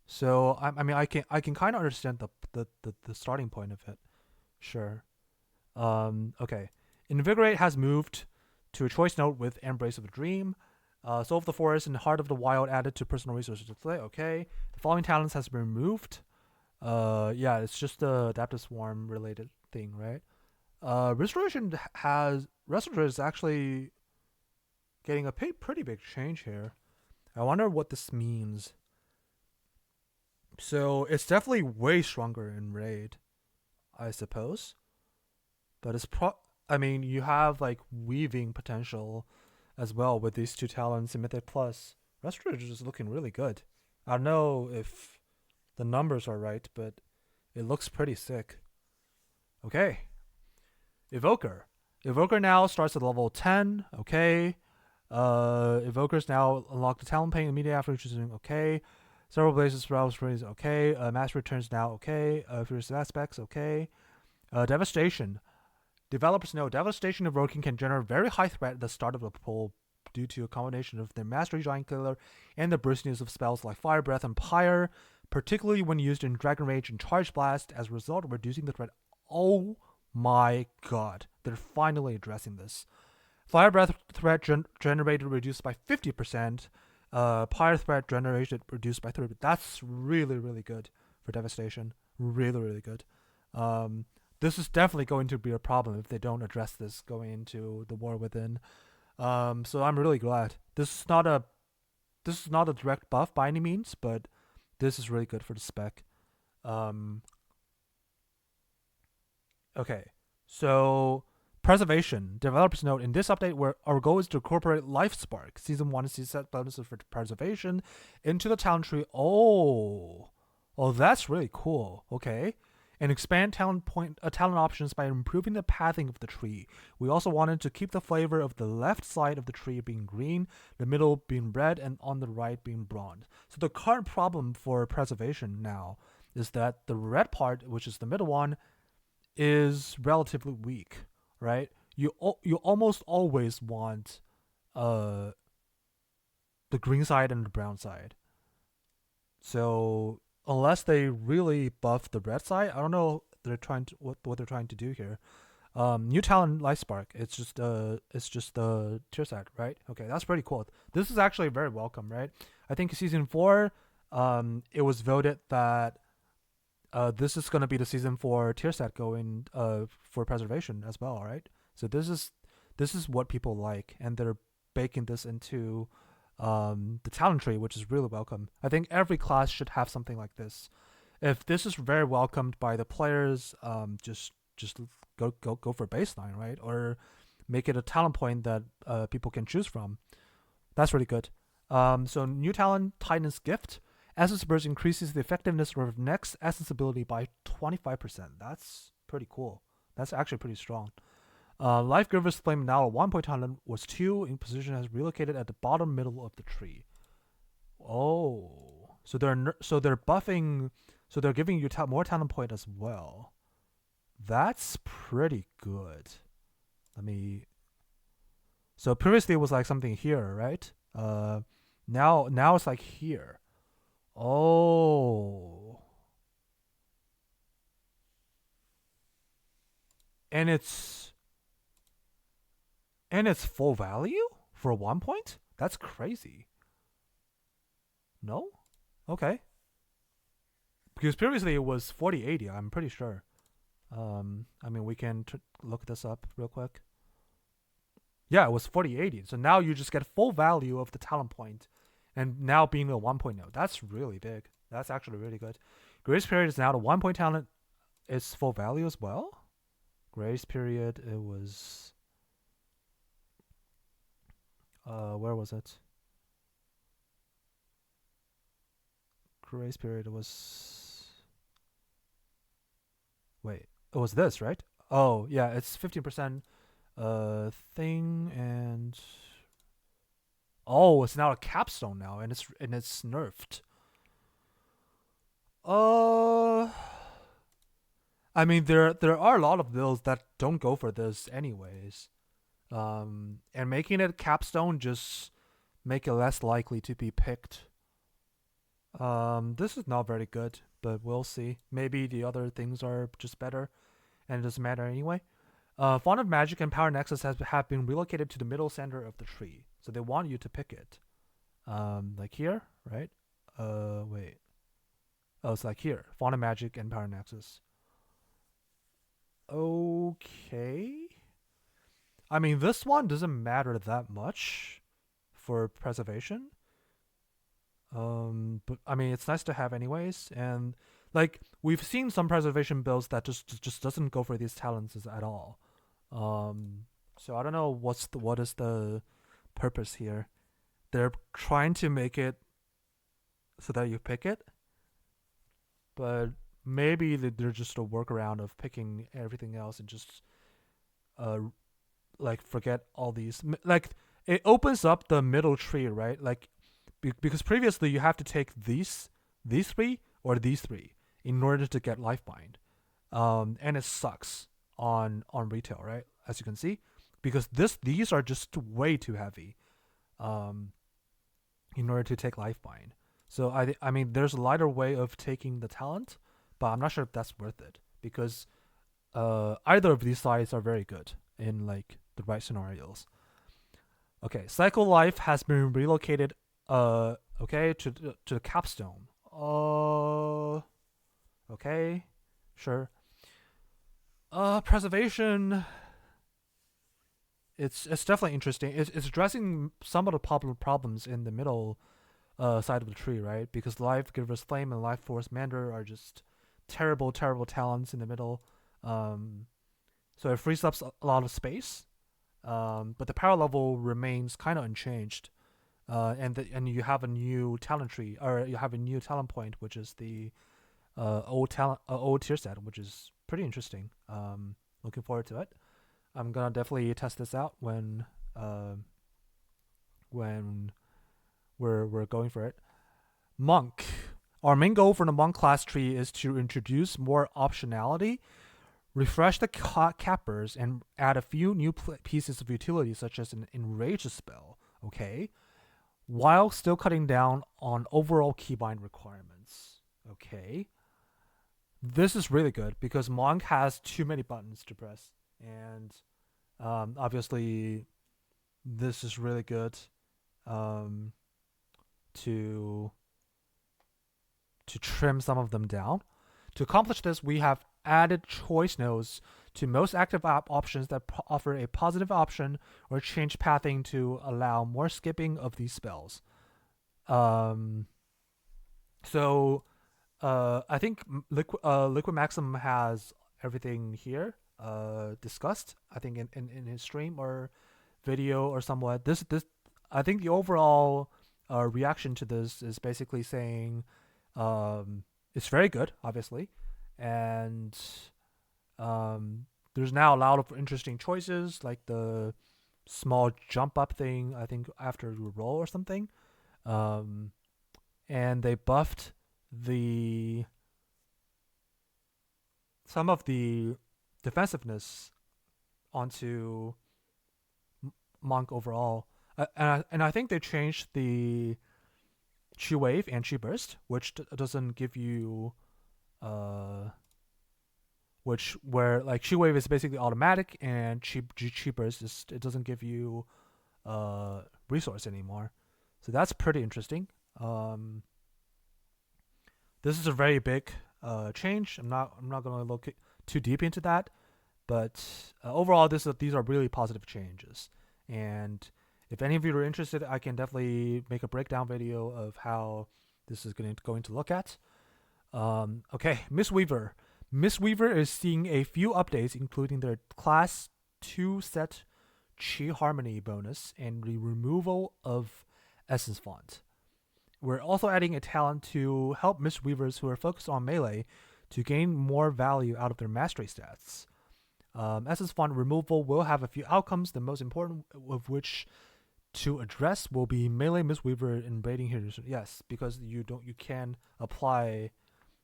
So I mean I can kind of understand the starting point of it. Sure. Okay. Invigorate has moved to a choice node with Embrace of a Dream. Soul of the Forest and Heart of the Wild added to personal resources display. Okay. The following talents has been removed. Yeah, it's just the Adaptive Swarm related thing, right? Restoration is actually getting a pretty big change here. I wonder what this means. So it's definitely way stronger in Raid, I suppose. But it's I mean, you have like weaving potential as well with these two talents in Mythic Plus. Restoration is looking really good. I don't know if the numbers are right, but it looks pretty sick. Okay. Evoker now starts at level 10. Okay. Evokers now unlock the talent pane immediately after choosing. Okay. Several blazes, spells, freeze. Okay. Mass returns now. Okay. Fierce aspects. Okay. Devastation. Developers know Devastation Evoking can generate very high threat at the start of the pull due to a combination of their Mastery Giant Killer and the burstiness of spells like Fire Breath and Pyre, particularly when used in Dragon Rage and Charge Blast, as a result of reducing the threat. Oh my god, they're finally addressing this. Fire Breath threat generated reduced by 50%. Pyre threat generated reduced by 30%. That's really, really good for Devastation. Really, really good. This is definitely going to be a problem if they don't address this going into the War Within. So I'm really glad. This is not a direct buff by any means, but this is really good for the spec. Okay, so Preservation. Developers note in this update where our goal is to incorporate Life Spark, Season 1 set bonuses for Preservation, into the talent tree. Oh, that's really cool. Okay. And expand talent options by improving the pathing of the tree. We also wanted to keep the flavor of the left side of the tree being green, the middle being red, and on the right being bronze. So the current problem for Preservation now is that the red part, which is the middle one, is relatively weak, right? You almost always want the green side and the brown side. So unless they really buff the red side, I don't know what they're trying to do here. New talent Life Spark. It's just the tier side, right? Okay, that's pretty cool. This is actually very welcome, right? I think season 4, it was voted that this is gonna be the season 4 tier set going for preservation as well, right? So this is what people like, and they're baking this into the talent tree, which is really welcome. I think every class should have something like this. If this is very welcomed by the players, just go for baseline, right? Or make it a talent point that people can choose from. That's really good. So new talent, Titan's Gift. Essence Burst increases the effectiveness of next essence ability by 25%. That's pretty cool. That's actually pretty strong. Life Giver's Flame, now a 1-point talent, was 2 in position, has relocated at the bottom middle of the tree. Oh, so they're buffing, so they're giving you more talent point as well. That's pretty good. So previously it was like something here, right? Now it's like here. Oh. And it's full value for 1 point? That's crazy. No? Okay. Because previously it was 40-80, I'm pretty sure. I mean, we can look this up real quick. Yeah, it was 40-80. So now you just get full value of the talent point, and now being a 1 point node. That's really big. That's actually really good. Grace Period is now the 1 point talent. It's full value as well. Grace Period, it was... where was it? Grace Period was... Wait, it was this, right? Oh, yeah, it's 15% thing, and... Oh, it's now a capstone now, and it's nerfed. I mean, there are a lot of builds that don't go for this anyways. And making it capstone just make it less likely to be picked. This is not very good, but we'll see. Maybe the other things are just better, and it doesn't matter anyway. Font of Magic and Power Nexus have been relocated to the middle center of the tree, so they want you to pick it. Like here, right? Wait. Oh, it's like here. Font of Magic and Power Nexus. Okay. I mean, this one doesn't matter that much for preservation. But I mean, it's nice to have anyways, and like we've seen some preservation builds that just doesn't go for these talents at all. So I don't know what is the purpose here. They're trying to make it so that you pick it, but maybe they're just a workaround of picking everything else and just like forget all these. Like it opens up the middle tree, right? Like because previously you have to take these 3 or these 3 in order to get Lifebind, and it sucks on retail, right? As you can see, because these are just way too heavy, in order to take Lifebind. So I mean, there's a lighter way of taking the talent, but I'm not sure if that's worth it because either of these sides are very good in like the right scenarios. Okay, Cycle Life has been relocated. Okay, to the capstone. Okay, sure. Preservation. It's definitely interesting. It's addressing some of the problems in the middle side of the tree, right? Because Life Giver's Flame and Life Force Mander are just terrible talents in the middle. So it frees up a lot of space. But the power level remains kind of unchanged. And you have a new talent tree, or you have a new talent point, which is the old tier set, which is pretty interesting. Looking forward to it. I'm gonna definitely test this out when we're going for it. Monk. Our main goal for the monk class tree is to introduce more optionality, refresh the cappers, and add a few new pieces of utility, such as an enrage spell. Okay. While still cutting down on overall keybind requirements. Okay. This is really good because Monk has too many buttons to press, and obviously this is really good to trim some of them down. To accomplish this, we have added choice nodes to most active app options that offer a positive option or change pathing to allow more skipping of these spells. I think Liquid Maximum has everything here discussed. I think in his stream or video or somewhat. This I think the overall reaction to this is basically saying it's very good, obviously, and there's now a lot of interesting choices like the small jump up thing. I think after you roll or something, and they buffed some of the defensiveness onto Monk overall, and I think they changed the Chi Wave and Chi Burst, which doesn't give you, where like Chi Wave is basically automatic, and Chi Burst it doesn't give you resource anymore, so that's pretty interesting. This is a very big change. I'm not going to look too deep into that, but overall, these are really positive changes. And if any of you are interested, I can definitely make a breakdown video of how this is going to look at. Okay, Mistweaver. Mistweaver is seeing a few updates, including their Class 2 set Chi Harmony bonus and the removal of Essence Font. We're also adding a talent to help Mistweavers who are focused on melee to gain more value out of their mastery stats. Essence Font removal will have a few outcomes, the most important of which to address will be melee Mistweaver in raiding heroes. Yes, because you can apply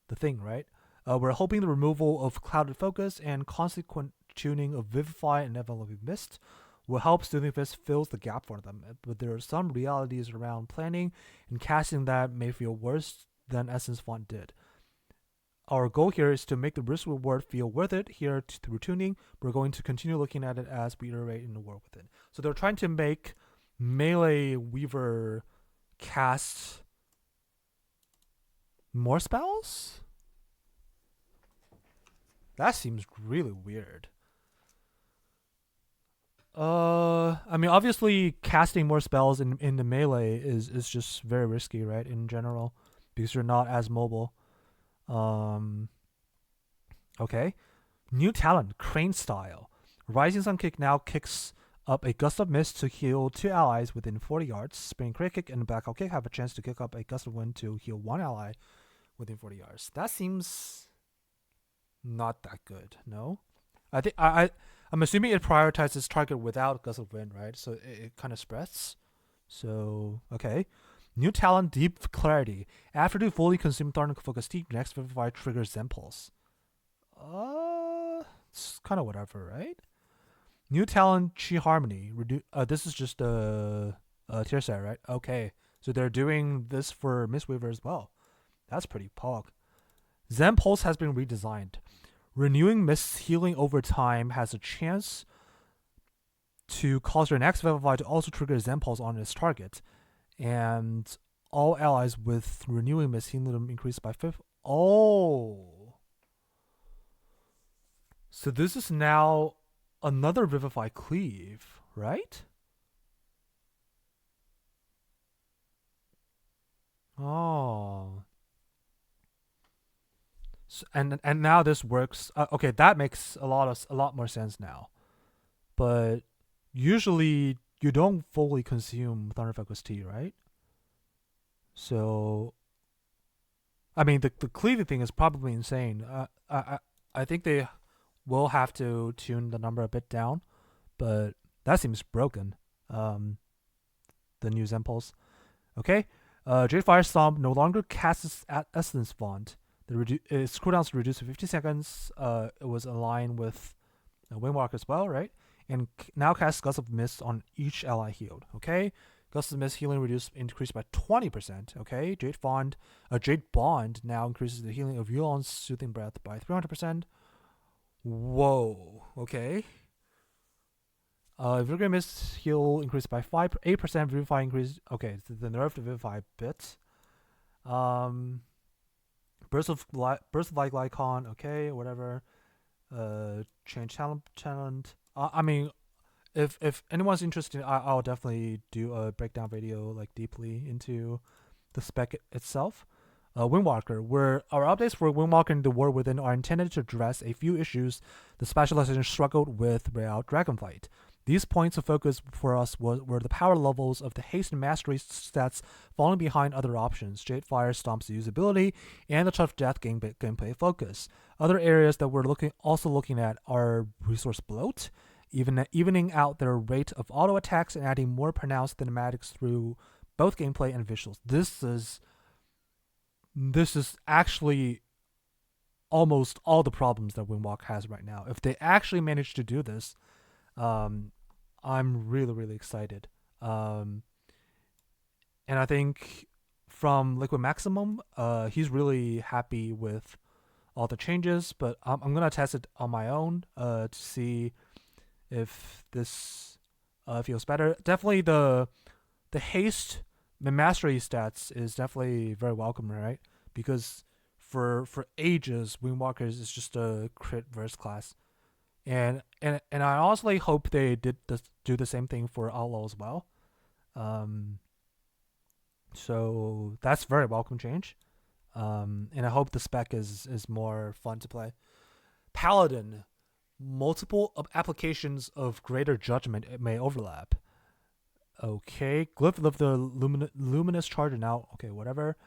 the thing, right? We're hoping the removal of Clouded Focus and consequent tuning of Vivify and Evoker Mist will help Soothing Fist fills the gap for them, but there are some realities around planning and casting that may feel worse than Essence Font did. Our goal here is to make the risk reward feel worth it here through tuning. We're going to continue looking at it as we iterate and work with it. So they're trying to make melee Weaver cast more spells? That seems really weird. I mean, obviously, casting more spells in the melee is just very risky, right? In general, because you're not as mobile. Okay. New talent, Crane Style. Rising Sun Kick now kicks up a Gust of Mist to heal 2 allies within 40 yards. Spring Crit Kick and Blackout Kick have a chance to kick up a Gust of Wind to heal 1 ally within 40 yards. That seems not that good, no? I think I'm assuming it prioritizes target without Gust of Wind, right? So it kind of spreads. So, okay. New talent, Deep Clarity. After you fully consume Thorn Focus Tea, next Vivify triggers Zen Pulse. It's kind of whatever, right? New talent, Chi Harmony. This is just a tier set, right? Okay. So they're doing this for Mistweaver as well. That's pretty pog. Zen Pulse has been redesigned. Renewing Mist's healing over time has a chance to cause your next Vivify to also trigger Zen Pulse on its target. And all allies with Renewing Mist healing them increase by 5. Oh. So this is now another Vivify Cleave, right? Oh. So, and now this works. Okay, that makes a lot more sense now. But usually you don't fully consume Thunder Focus Tea, right? So, I mean, the cleaving thing is probably insane. I think they will have to tune the number a bit down, but that seems broken. The new Zen Pulse. Okay. Jade Fire Stomp no longer casts Essence Font. Its cooldowns reduced to 50 seconds. It was aligned with Windwalker as well, right? And now casts Gust of Mist on each ally healed. Okay. Gust of Mist healing increased by 20%. Okay. Jade Bond now increases the healing of Yulon's Soothing Breath by 300%. Whoa. Okay. Vigor Mist heal increased by 8%. Vivify increased. Okay, the nerf to Vivify bit. Burst of Light Icon, okay, whatever. Change talent. I mean, if anyone's interested, I'll definitely do a breakdown video like deeply into the spec itself. Windwalker, where our updates for Windwalker and the War Within are intended to address a few issues the specialization struggled with throughout Dragonflight. These points of focus for us were the power levels of the haste and mastery stats falling behind other options, Jadefire Stomp's usability, and the tough death gameplay focus. Other areas that we're also looking at are resource bloat, evening out their rate of auto attacks and adding more pronounced cinematics through both gameplay and visuals. This is actually almost all the problems that Windwalker has right now. If they actually manage to do this, I'm really, really excited. And I think from Liquid Maximum, he's really happy with all the changes, but I'm gonna test it on my own to see if this feels better. Definitely the haste mastery stats is definitely very welcome, right? Because for ages, Windwalker is just a crit verse class, and I honestly hope they do the same thing for Outlaw as well. So that's very welcome change. And I hope the spec is more fun to play. Paladin, multiple applications of greater judgment may overlap. Okay, Glyph of the luminous charger now. Okay, whatever.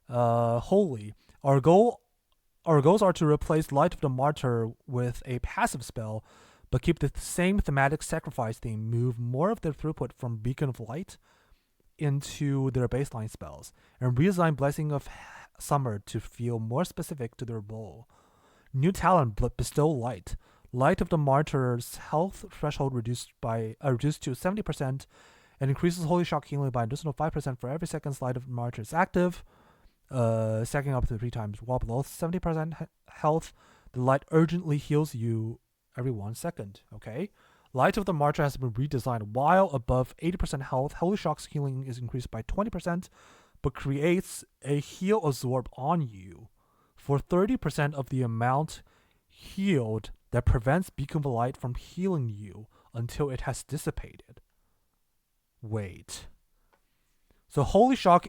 Holy. Our goals are to replace Light of the Martyr with a passive spell, but keep the same thematic sacrifice theme. Move more of their throughput from Beacon of Light into their baseline spells, and redesign Blessing of Summer to feel more specific to their role. New talent, Bestow Light. Light of the Martyr's health threshold reduced to 70%, and increases Holy Shock healing by an additional 5% for every second Light of the Martyr is active, stacking up to 3 times. While below 70% health, the light urgently heals you every 1 second. Okay? Light of the Martyr has been redesigned. While above 80% health, Holy Shock's healing is increased by 20%, but creates a heal absorb on you for 30% of the amount healed that prevents Beacon of Light from healing you until it has dissipated. Wait. So Holy Shock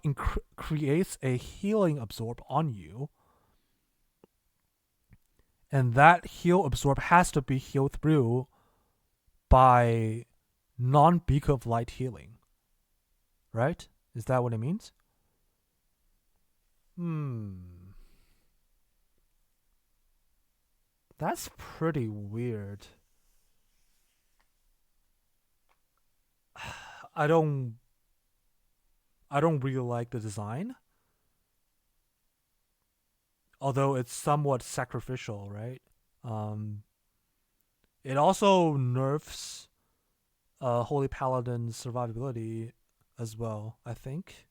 creates a healing absorb on you, and that heal absorb has to be healed through by non-Beacon of Light healing. Right? Is that what it means? That's pretty weird. I don't really like the design. Although it's somewhat sacrificial, right? It also nerfs Holy Paladin's survivability as well, I think.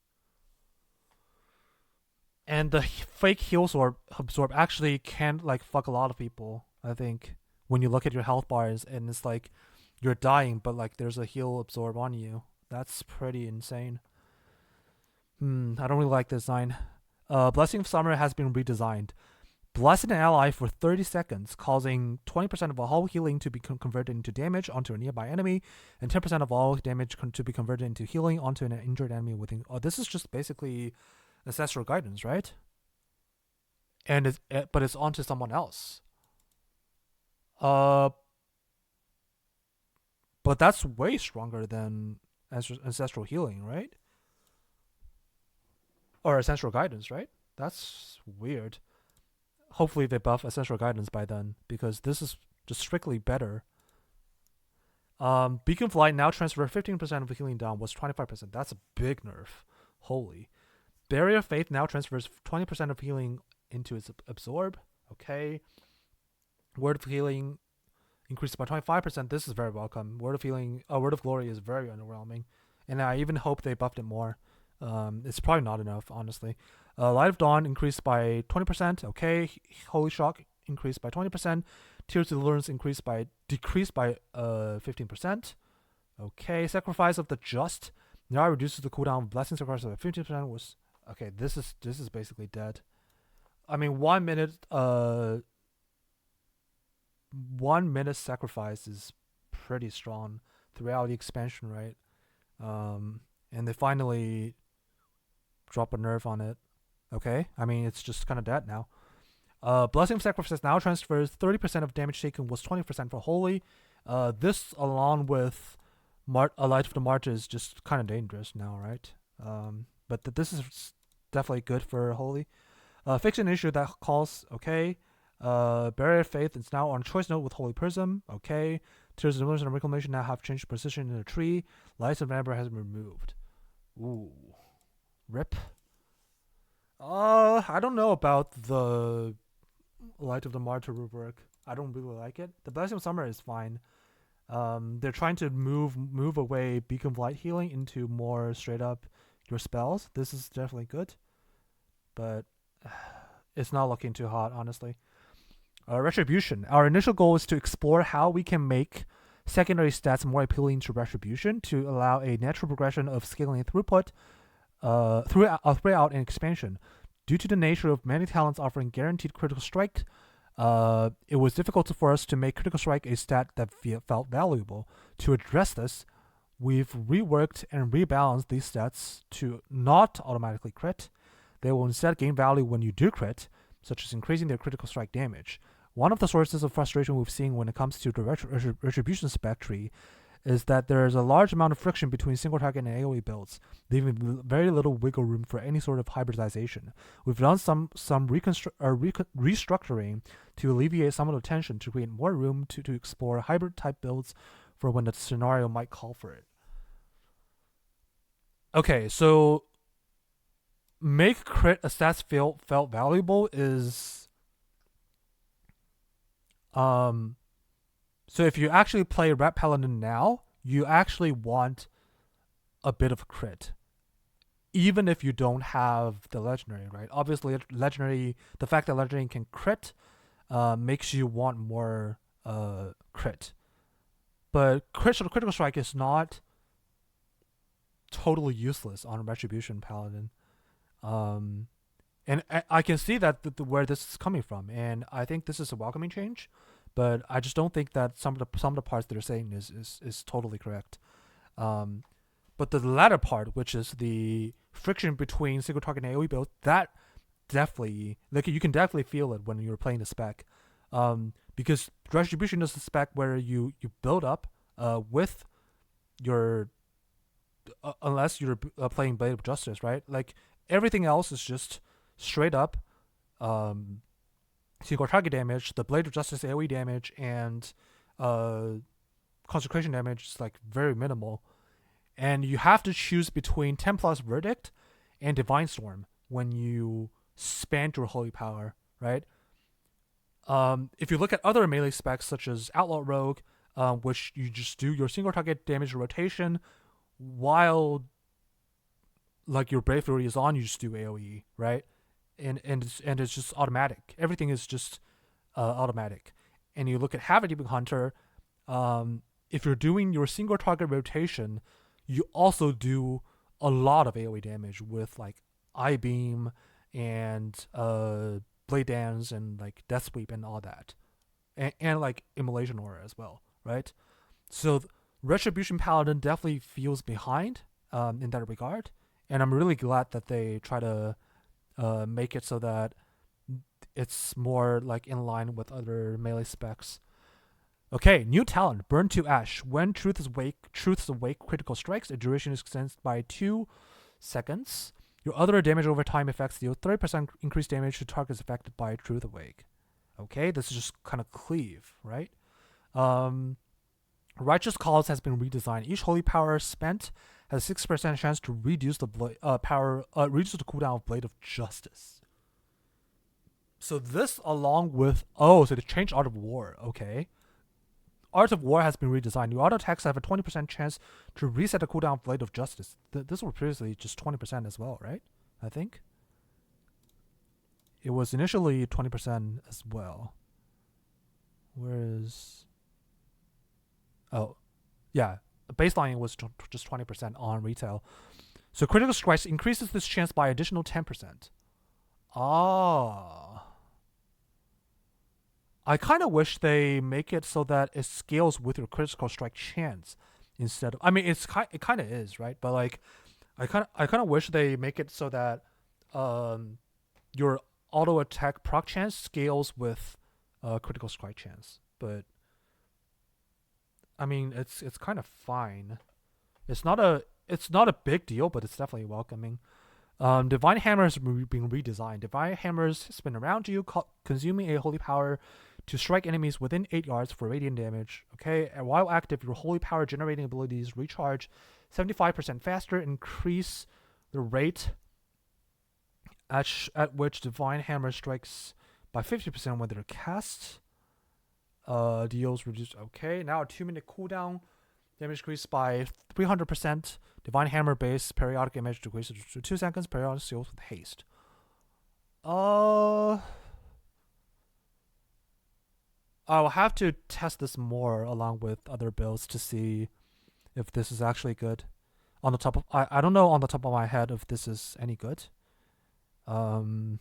And the fake heal absorb actually can like fuck a lot of people, I think. When you look at your health bars and it's like you're dying, but like there's a heal absorb on you. That's pretty insane. I don't really like the design. Blessing of Summer has been redesigned. Bless an ally for 30 seconds, causing 20% of all healing to be converted into damage onto a nearby enemy, and 10% of all damage to be converted into healing onto an injured enemy within. Oh, this is just basically ancestral guidance, right? And but it's onto someone else. But that's way stronger than ancestral healing, right? Or ancestral guidance, right? That's weird. Hopefully they buff ancestral guidance by then, because this is just strictly better. Beacon of Light now transfer 15% of the healing down was 25%. That's a big nerf. Holy. Barrier of Faith now transfers 20% of healing into its absorb. Okay. Word of Healing increased by 25%. This is very welcome. Word of Glory is very underwhelming, and I even hope they buffed it more. It's probably not enough, honestly. Light of Dawn increased by 20%. Okay. Holy Shock increased by 20%. Tears of Deliverance decreased by 15%. Okay. Sacrifice of the Just now reduces the cooldown of Blessing Sacrifice by 15%. Okay, this is basically dead. I mean, 1 minute sacrifice is pretty strong throughout the expansion, right? And they finally drop a nerf on it. Okay, I mean, it's just kind of dead now. Blessing of Sacrifice now transfers 30% of damage taken was 20% for Holy. This, along with a Light of the March, is just kind of dangerous now, right? But this is definitely good for Holy. Fix an issue that calls, okay. Barrier of Faith is now on choice note with Holy Prism, okay. Tears of Illusion and Reclamation now have changed position in the tree. Lights of Amber has been removed. Ooh. Rip. I don't know about the Light of the Martyr rework. I don't really like it. The Blessing of Summer is fine. They're trying to move away Beacon of Light healing into more straight up your spells. This is definitely good, but it's not looking too hot, honestly. Retribution. Our initial goal is to explore how we can make secondary stats more appealing to Retribution to allow a natural progression of scaling throughput throughout an expansion. Due to the nature of many talents offering guaranteed critical strike, it was difficult for us to make critical strike a stat that felt valuable. To address this, we've reworked and rebalanced these stats to not automatically crit. They will instead gain value when you do crit, such as increasing their critical strike damage. One of the sources of frustration we've seen when it comes to the Retribution spec tree is that there is a large amount of friction between single target and AoE builds, leaving very little wiggle room for any sort of hybridization. We've done some restructuring to alleviate some of the tension to create more room to explore hybrid type builds for when the scenario might call for it. Okay, so make crit a stats felt valuable is so if you actually play Rat Paladin now, you actually want a bit of crit, even if you don't have the legendary, right? Obviously, legendary, the fact that legendary can crit makes you want more crit, but critical strike is not totally useless on Retribution Paladin. And I can see that where this is coming from, and I think this is a welcoming change, but I just don't think that some of the parts that they're saying is totally correct. But the latter part, which is the friction between single target and AoE builds, that definitely, like, you can definitely feel it when you're playing the spec, because Retribution is the spec where you build up with your unless you're playing Blade of Justice, right? Like, everything else is just straight up single target damage. The Blade of Justice AoE damage and consecration damage is like very minimal, and you have to choose between 10 plus Verdict and Divine Storm when you spend your holy power, right? If you look at other melee specs such as Outlaw Rogue, which you just do your single target damage rotation while like your Brave Fury is on, you just do AoE, right? And it's just automatic. Everything is just automatic. And you look at Havoc Deeping Hunter, if you're doing your single target rotation, you also do a lot of AoE damage with like Eye Beam and Blade Dance and like Death Sweep and all that, and like Immolation Aura as well, right? So Retribution Paladin definitely feels behind in that regard, and I'm really glad that they try to make it so that it's more like in line with other melee specs. Okay, new talent, Burn to Ash. When Truth's Awake critical strikes, the duration is extended by 2 seconds. Your other damage over time effects deal 30% increased damage to targets affected by Truth Awake. Okay, this is just kind of cleave, right? Righteous Cause has been redesigned. Each holy power spent has a 6% chance to reduce the reduce the cooldown of Blade of Justice. So this, along with so they changed Art of War. Okay, Art of War has been redesigned. New auto attacks have a 20% chance to reset the cooldown of Blade of Justice. This was previously just 20% as well, right? I think it was initially 20% as well. Whereas, yeah, baseline was just 20% on retail. So critical strikes increases this chance by additional 10%. Ah, I kind of wish they make it so that it scales with your critical strike chance instead of. I mean, it kind of is, right? But like, I kind of wish they make it so that your auto attack proc chance scales with critical strike chance. But I mean, it's kind of fine. It's not a big deal, but it's definitely welcoming. Divine Hammers being redesigned. Divine Hammers spin around you, consuming a holy power to strike enemies within 8 yards for radiant damage. Okay, and while active, your holy power generating abilities recharge 75% faster, increase the rate at which Divine Hammer strikes by 50% when they're cast. Deals reduced. Okay, now a 2-minute cooldown. Damage increased by 300%. Divine Hammer base periodic damage decreases to 2 seconds. Periodic seals with haste. I'll have to test this more along with other builds to see if this is actually good. On the top of I don't know on the top of my head if this is any good. Final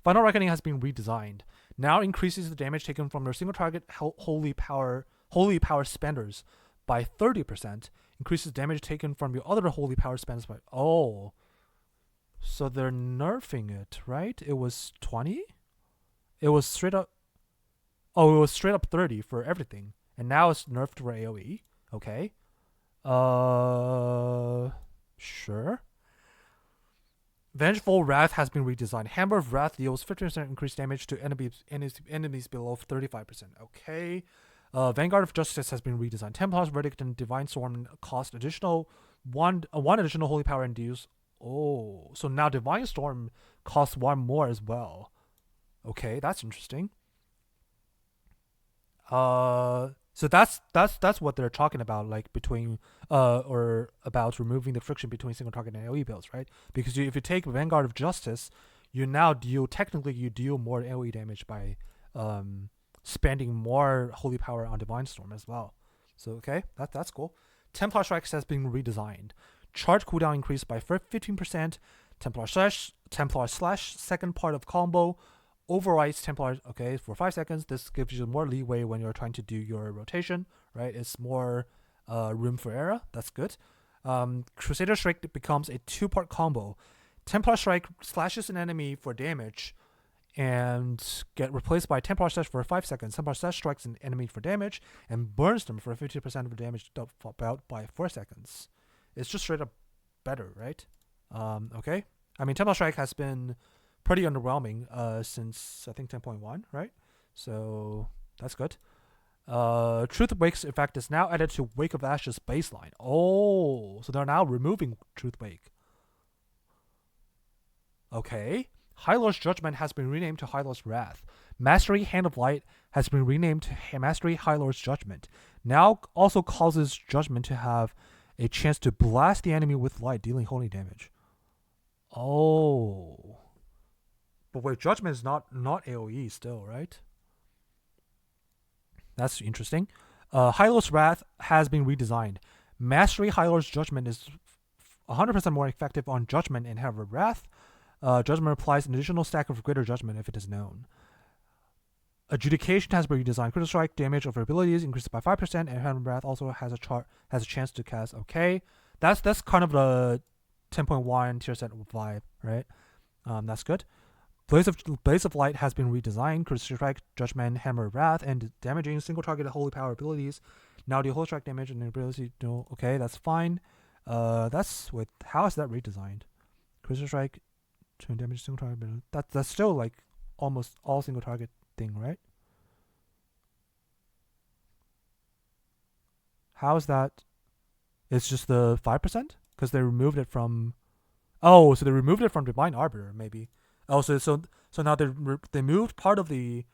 Reckoning has been redesigned. Now increases the damage taken from their single target holy power spenders by 30%. Increases damage taken from your other holy power spenders by so they're nerfing it, right? It was 20? It was straight up it was straight up 30 for everything. And now it's nerfed for AoE. Okay. Sure. Vengeful Wrath has been redesigned. Hammer of Wrath deals 50% increased damage to enemies below 35%. Okay. Vanguard of Justice has been redesigned. Templar's Verdict and Divine Storm cost one additional holy power induce. Oh, so now Divine Storm costs 1 more as well. Okay, that's interesting. So that's what they're talking about, like between or about removing the friction between single target and AoE builds, right? Because if you take Vanguard of Justice, you now deal more AoE damage by spending more holy power on Divine Storm as well. So okay, that's cool. Templar Strikes has been redesigned. Charge cooldown increased by 15%. Templar Slash second part of combo overrides Templar, okay, for 5 seconds. This gives you more leeway when you're trying to do your rotation, right? It's more room for error. That's good. Crusader Strike becomes a 2-part combo. Templar Strike slashes an enemy for damage and get replaced by Templar Slash for 5 seconds. Templar Slash strikes an enemy for damage and burns them for 50% of the damage dealt by 4 seconds. It's just straight up better, right? Okay. I mean, Templar Strike has been pretty underwhelming since I think 10.1, right? So that's good. Truth Wake's effect is now added to Wake of Ashes baseline. Oh, so they're now removing Truth Wake. Okay. High Lord's Judgment has been renamed to High Lord's Wrath. Mastery Hand of Light has been renamed to Mastery High Lord's Judgment. Now also causes Judgment to have a chance to blast the enemy with light, dealing holy damage. Oh. But wait, Judgment is not AoE still, right? That's interesting. High Lord's Wrath has been redesigned. Mastery High Lord's Judgment is 100% more effective on Judgment and Hand of Wrath. Judgment applies an additional stack of greater Judgment if it is known. Adjudication has been redesigned. Critical Strike damage of abilities increases by 5%, and Hand of Wrath also has a chance to cast. Okay, that's kind of the 10.1 tier set vibe, right? That's good. Blaze of Light has been redesigned. Critical Strike, Judgment, Hammer of Wrath, and damaging single target holy power abilities. Now the holy strike damage and the ability. No, okay, that's fine. How is that redesigned? Critical Strike, damage single target. That's still like almost all single target thing, right? How is that? It's just the 5% because they removed it from. Oh, so they removed it from Divine Arbiter, maybe. Oh, so now they moved part of the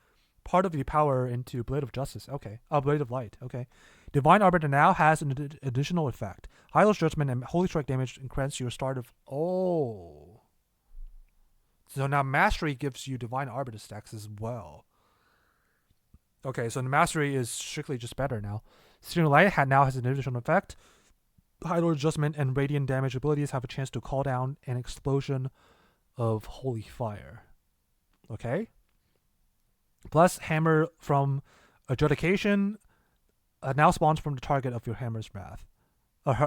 power into Blade of Justice. Okay, Blade of Light. Okay, Divine Arbiter now has an additional effect. High Lord's Judgment and Holy Strike damage increments your start of. Oh. So now Mastery gives you Divine Arbiter stacks as well. Okay, so the Mastery is strictly just better now. Searing Light now has an additional effect. High Lord Judgment and Radiant damage abilities have a chance to call down an explosion of Holy Fire. Okay? Plus hammer from adjudication now spawns from the target of your hammer's wrath.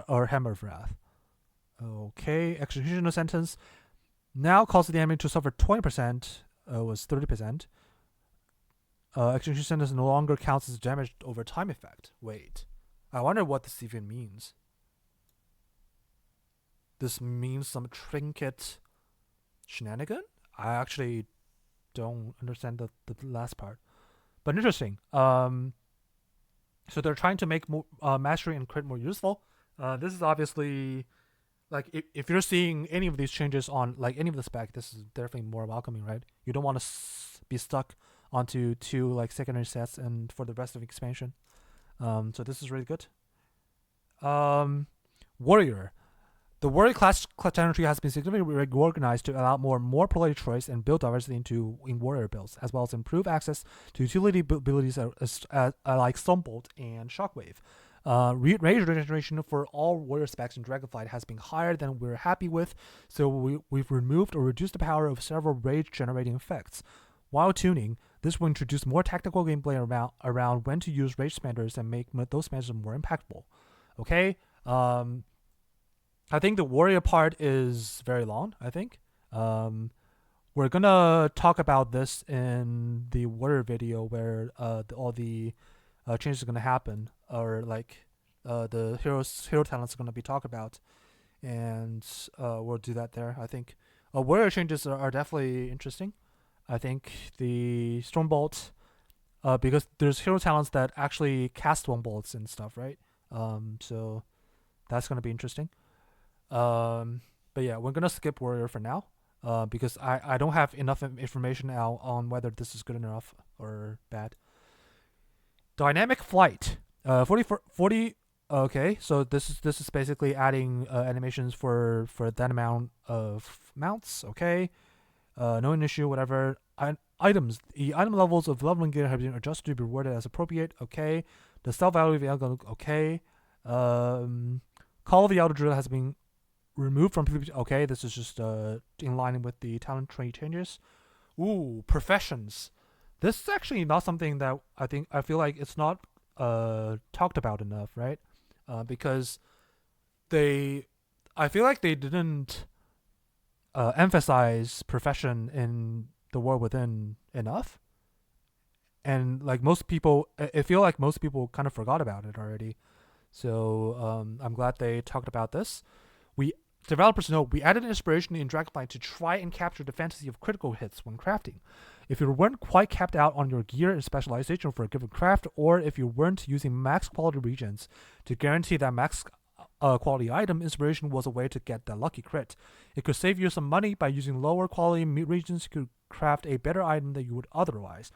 Or hammer's wrath. Okay, executioner sentence now causes the enemy to suffer 20%, was 30%. Execution sentence no longer counts as damage over time effect. Wait, I wonder what this even means. This means some trinket shenanigan? I actually don't understand the last part. But interesting. So they're trying to make mastery and crit more useful. This is obviously, like, if you're seeing any of these changes on, like, any of the spec, this is definitely more welcoming, right? You don't want to be stuck onto 2 like secondary sets and for the rest of the expansion. So this is really good. Warrior. The warrior class talent tree has been significantly reorganized to allow more player choice and build diversity in warrior builds, as well as improve access to utility abilities like Stormbolt and Shockwave. Rage regeneration for all warrior specs in Dragonflight has been higher than we're happy with, so we've removed or reduced the power of several rage generating effects. While tuning, this will introduce more tactical gameplay around when to use rage spenders and make those spenders more impactful. Okay. I think the warrior part is very long, I think. We're gonna talk about this in the warrior video where all the changes are gonna happen, or like the hero talents are gonna be talked about, and we'll do that there. I think warrior changes are definitely interesting. I think the Stormbolt, because there's hero talents that actually cast Stormbolts and stuff, right? So that's gonna be interesting. But yeah, we're gonna skip warrior for now, because I don't have enough information now on whether this is good enough or bad. Dynamic flight, 40. Okay, so this is basically adding animations for that amount of mounts. Okay, no issue, whatever. Items, the item levels of leveling gear have been adjusted to be rewarded as appropriate. Okay, the sell value of the algorithm. Okay, Call of the Elder Druid has been removed from PvP. Okay, this is just in line with the talent tree changes. Ooh, professions. This is actually not something that I feel like it's not talked about enough, right? Because I feel like they didn't emphasize profession in the War Within enough, and like most people, I feel like most people kind of forgot about it already. So I'm glad they talked about this. Developers know we added inspiration in Dragonflight to try and capture the fantasy of critical hits when crafting. If you weren't quite capped out on your gear and specialization for a given craft, or if you weren't using max quality regions to guarantee that max quality item, inspiration was a way to get that lucky crit. It could save you some money by using lower quality regions to craft a better item than you would otherwise.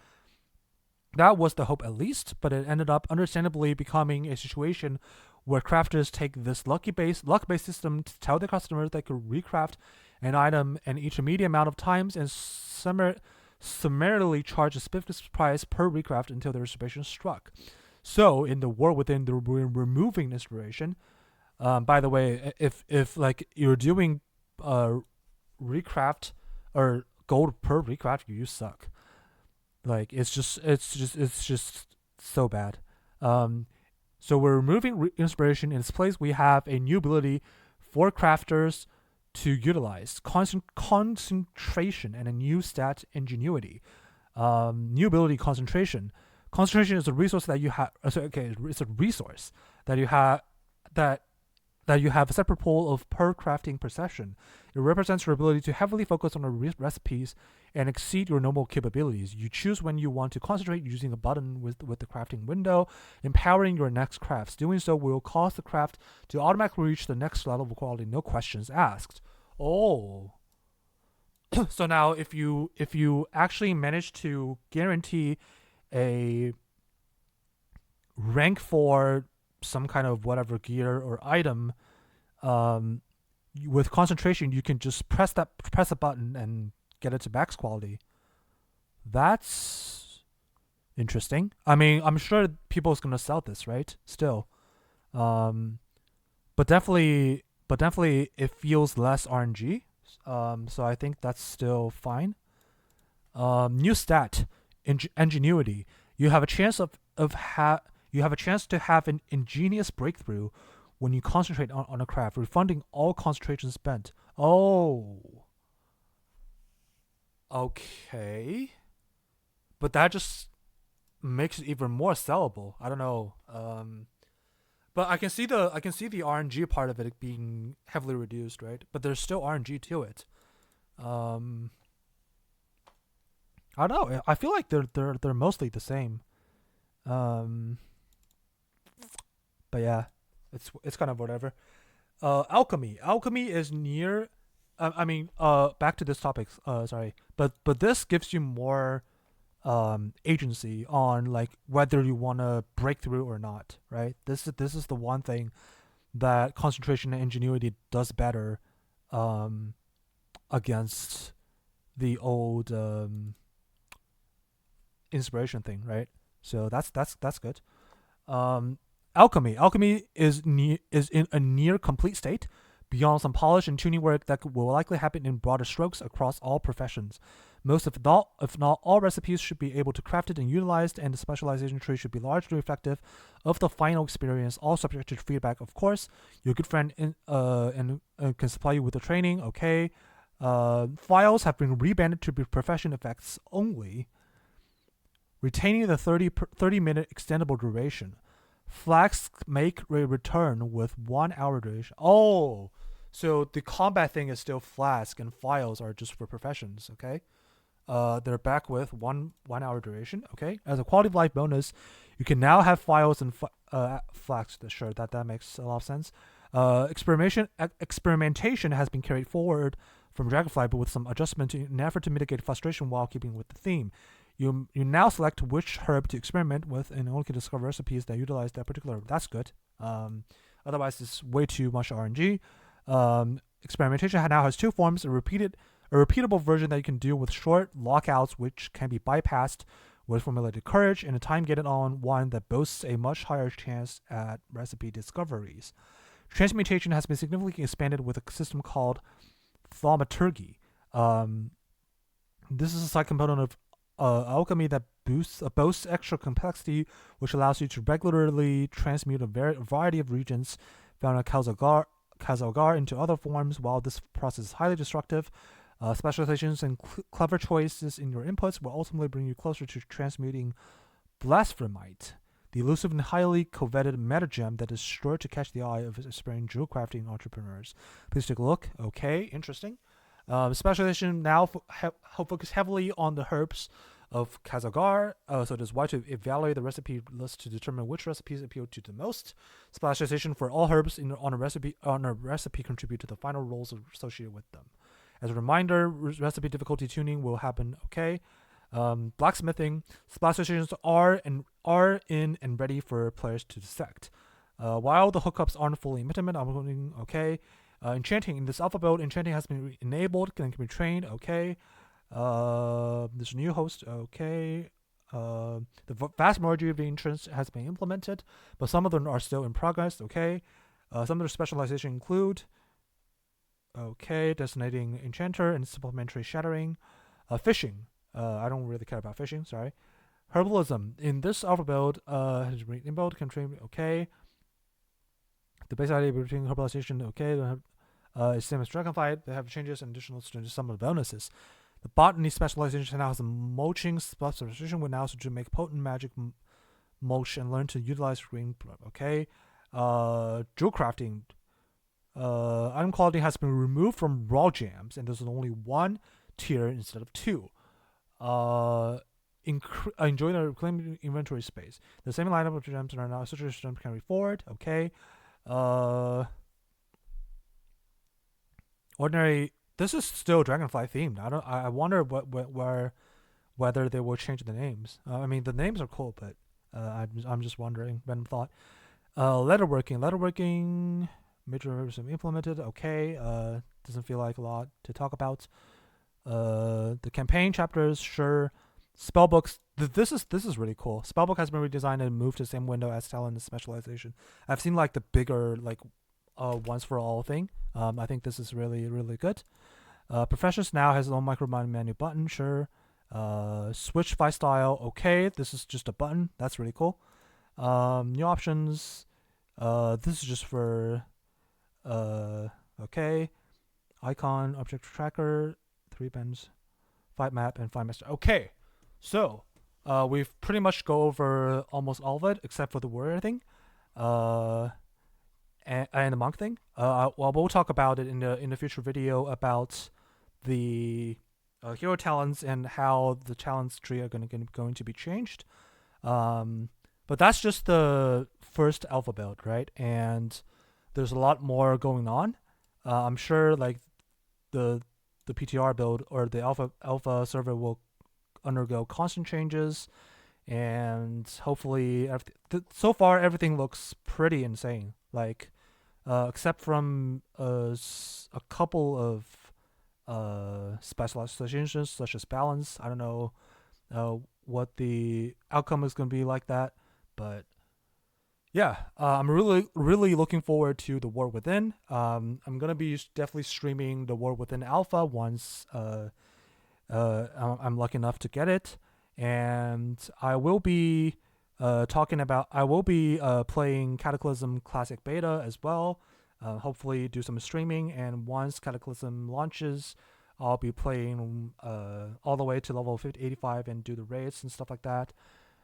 That was the hope, at least, but it ended up understandably becoming a situation where crafters take this luck-based system to tell their customers they could recraft an item in each immediate amount of times and summarily charge a specific price per recraft until the reservation struck. So, in the War Within, they're removing inspiration. By the way, if like you're doing recraft or gold per recraft, you suck. Like it's just so bad. So we're removing inspiration. In its place, we have a new ability for crafters to utilize concentration and a new stat ingenuity. New ability concentration. Concentration is a resource that you have. It's a resource that you have that you have a separate pool of per crafting per session. It represents your ability to heavily focus on recipes and exceed your normal capabilities. You choose when you want to concentrate using a button with the crafting window, empowering your next crafts. Doing so will cause the craft to automatically reach the next level of quality, no questions asked. Oh. So now if you actually manage to guarantee a rank 4 some kind of whatever gear or item, with concentration, you can just press a button and get it to max quality. That's interesting. I mean, I'm sure people's gonna sell this, right? Still, but definitely, it feels less RNG. So I think that's still fine. New stat. ingenuity. You have a chance you have a chance to have an ingenious breakthrough when you concentrate on a craft, refunding all concentration spent. Oh. Okay. But that just makes it even more sellable. I don't know. But I can see the RNG part of it being heavily reduced, right? But there's still RNG to it. I don't know. I feel like they're mostly the same. But yeah, it's kind of whatever. Alchemy is near. Back to this topic. Sorry, but this gives you more agency on like whether you want to break through or not, right? This is the one thing that concentration and ingenuity does better against the old inspiration thing, right? So that's good. Alchemy is in a near complete state, beyond some polish and tuning work that will likely happen in broader strokes across all professions. Most, if not all, recipes should be able to craft it and utilized, and the specialization tree should be largely reflective of the final experience, all subject to feedback, of course. Your good friend can supply you with the training, okay. Files have been rebanded to be profession effects only, retaining the 30-minute extendable duration. Flasks make a return with 1 hour duration. Oh, so the combat thing is still flask, and files are just for professions. Okay, they're back with one hour duration. Okay, as a quality of life bonus, you can now have files and flasks. Sure, that makes a lot of sense. Experimentation has been carried forward from Dragonfly, but with some adjustment in an effort to mitigate frustration while keeping with the theme. You now select which herb to experiment with, and only can discover recipes that utilize that particular herb. That's good. Otherwise, it's way too much RNG. Experimentation now has two forms: a repeatable version that you can do with short lockouts, which can be bypassed with formulated courage, and a time-gated on one that boasts a much higher chance at recipe discoveries. Transmutation has been significantly expanded with a system called thaumaturgy. This is a side component of alchemy that boasts extra complexity, which allows you to regularly transmute a variety of regions found in Khazalgar into other forms. While this process is highly destructive, specializations and clever choices in your inputs will ultimately bring you closer to transmuting Blasphemite, the elusive and highly coveted metagem that is sure to catch the eye of aspiring jewel crafting entrepreneurs. Please take a look. Okay, interesting. Specialization now focus heavily on the herbs of Khazalgar, so it is wise to evaluate the recipe list to determine which recipes appeal to the most. Specialization for all herbs on a recipe contribute to the final roles associated with them. As a reminder, recipe difficulty tuning will happen. Okay. Blacksmithing specializations are in and ready for players to dissect. While the hookups aren't fully implemented, I'm going okay. Enchanting. In this alpha build, enchanting has been enabled and can be trained. Okay. There's a new host. Okay. The vast majority of the entrants has been implemented, but some of them are still in progress. Okay. Some of the specialization include designating enchanter and supplementary shattering. Fishing. I don't really care about fishing. Sorry. Herbalism. In this alpha build, has been enabled, can train. Okay. The base idea between herbalization, okay, is same as Dragonfly. They have changes and additional to some of the bonuses. The botany specialization now has a mulching specialization, which allows you to make potent magic mulch and learn to utilize green. Okay, jewel crafting. Item quality has been removed from raw jams, and there's only one tier instead of two. Enjoy the reclaimed inventory space. The same lineup of gems are now such as gems carry forward. Okay. Ordinary. This is still Dragonfly themed. I wonder whether they will change the names. I mean, the names are cool, but I'm just wondering. Random thought. Letterworking. Major herbs implemented. Okay. Doesn't feel like a lot to talk about. The campaign chapters, sure. Spellbooks. This is really cool. Spellbook has been redesigned and moved to the same window as talent and specialization. I've seen like the bigger once for all thing. I think this is really, really good. Professions now has its own micro menu button. Sure. Switch file style. Okay, this is just a button. That's really cool. New options. This is just for okay. Icon, object tracker, 3 bands, 5 map, and 5 master. Okay, so we've pretty much go over almost all of it except for the warrior thing, and the monk thing. Well, we'll talk about it in the future video about the hero talents and how the talents tree are going to be changed. But that's just the first alpha build, right? And there's a lot more going on. I'm sure like the PTR build or the alpha server will undergo constant changes, and hopefully so far everything looks pretty insane. Like except from a couple of specializations such as balance. I don't know what the outcome is going to be like that, but yeah, I'm really looking forward to the War Within. I'm gonna be definitely streaming the War Within Alpha once I'm lucky enough to get it, and I will be playing Cataclysm Classic Beta as well. Hopefully do some streaming, and once Cataclysm launches, I'll be playing all the way to level 85 and do the raids and stuff like that.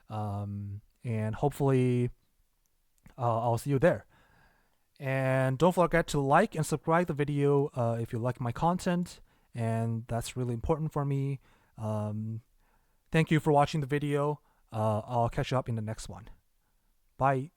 And hopefully I'll see you there. And don't forget to like and subscribe the video if you like my content, and that's really important for me. Thank you for watching the video. I'll catch you up in the next one. Bye.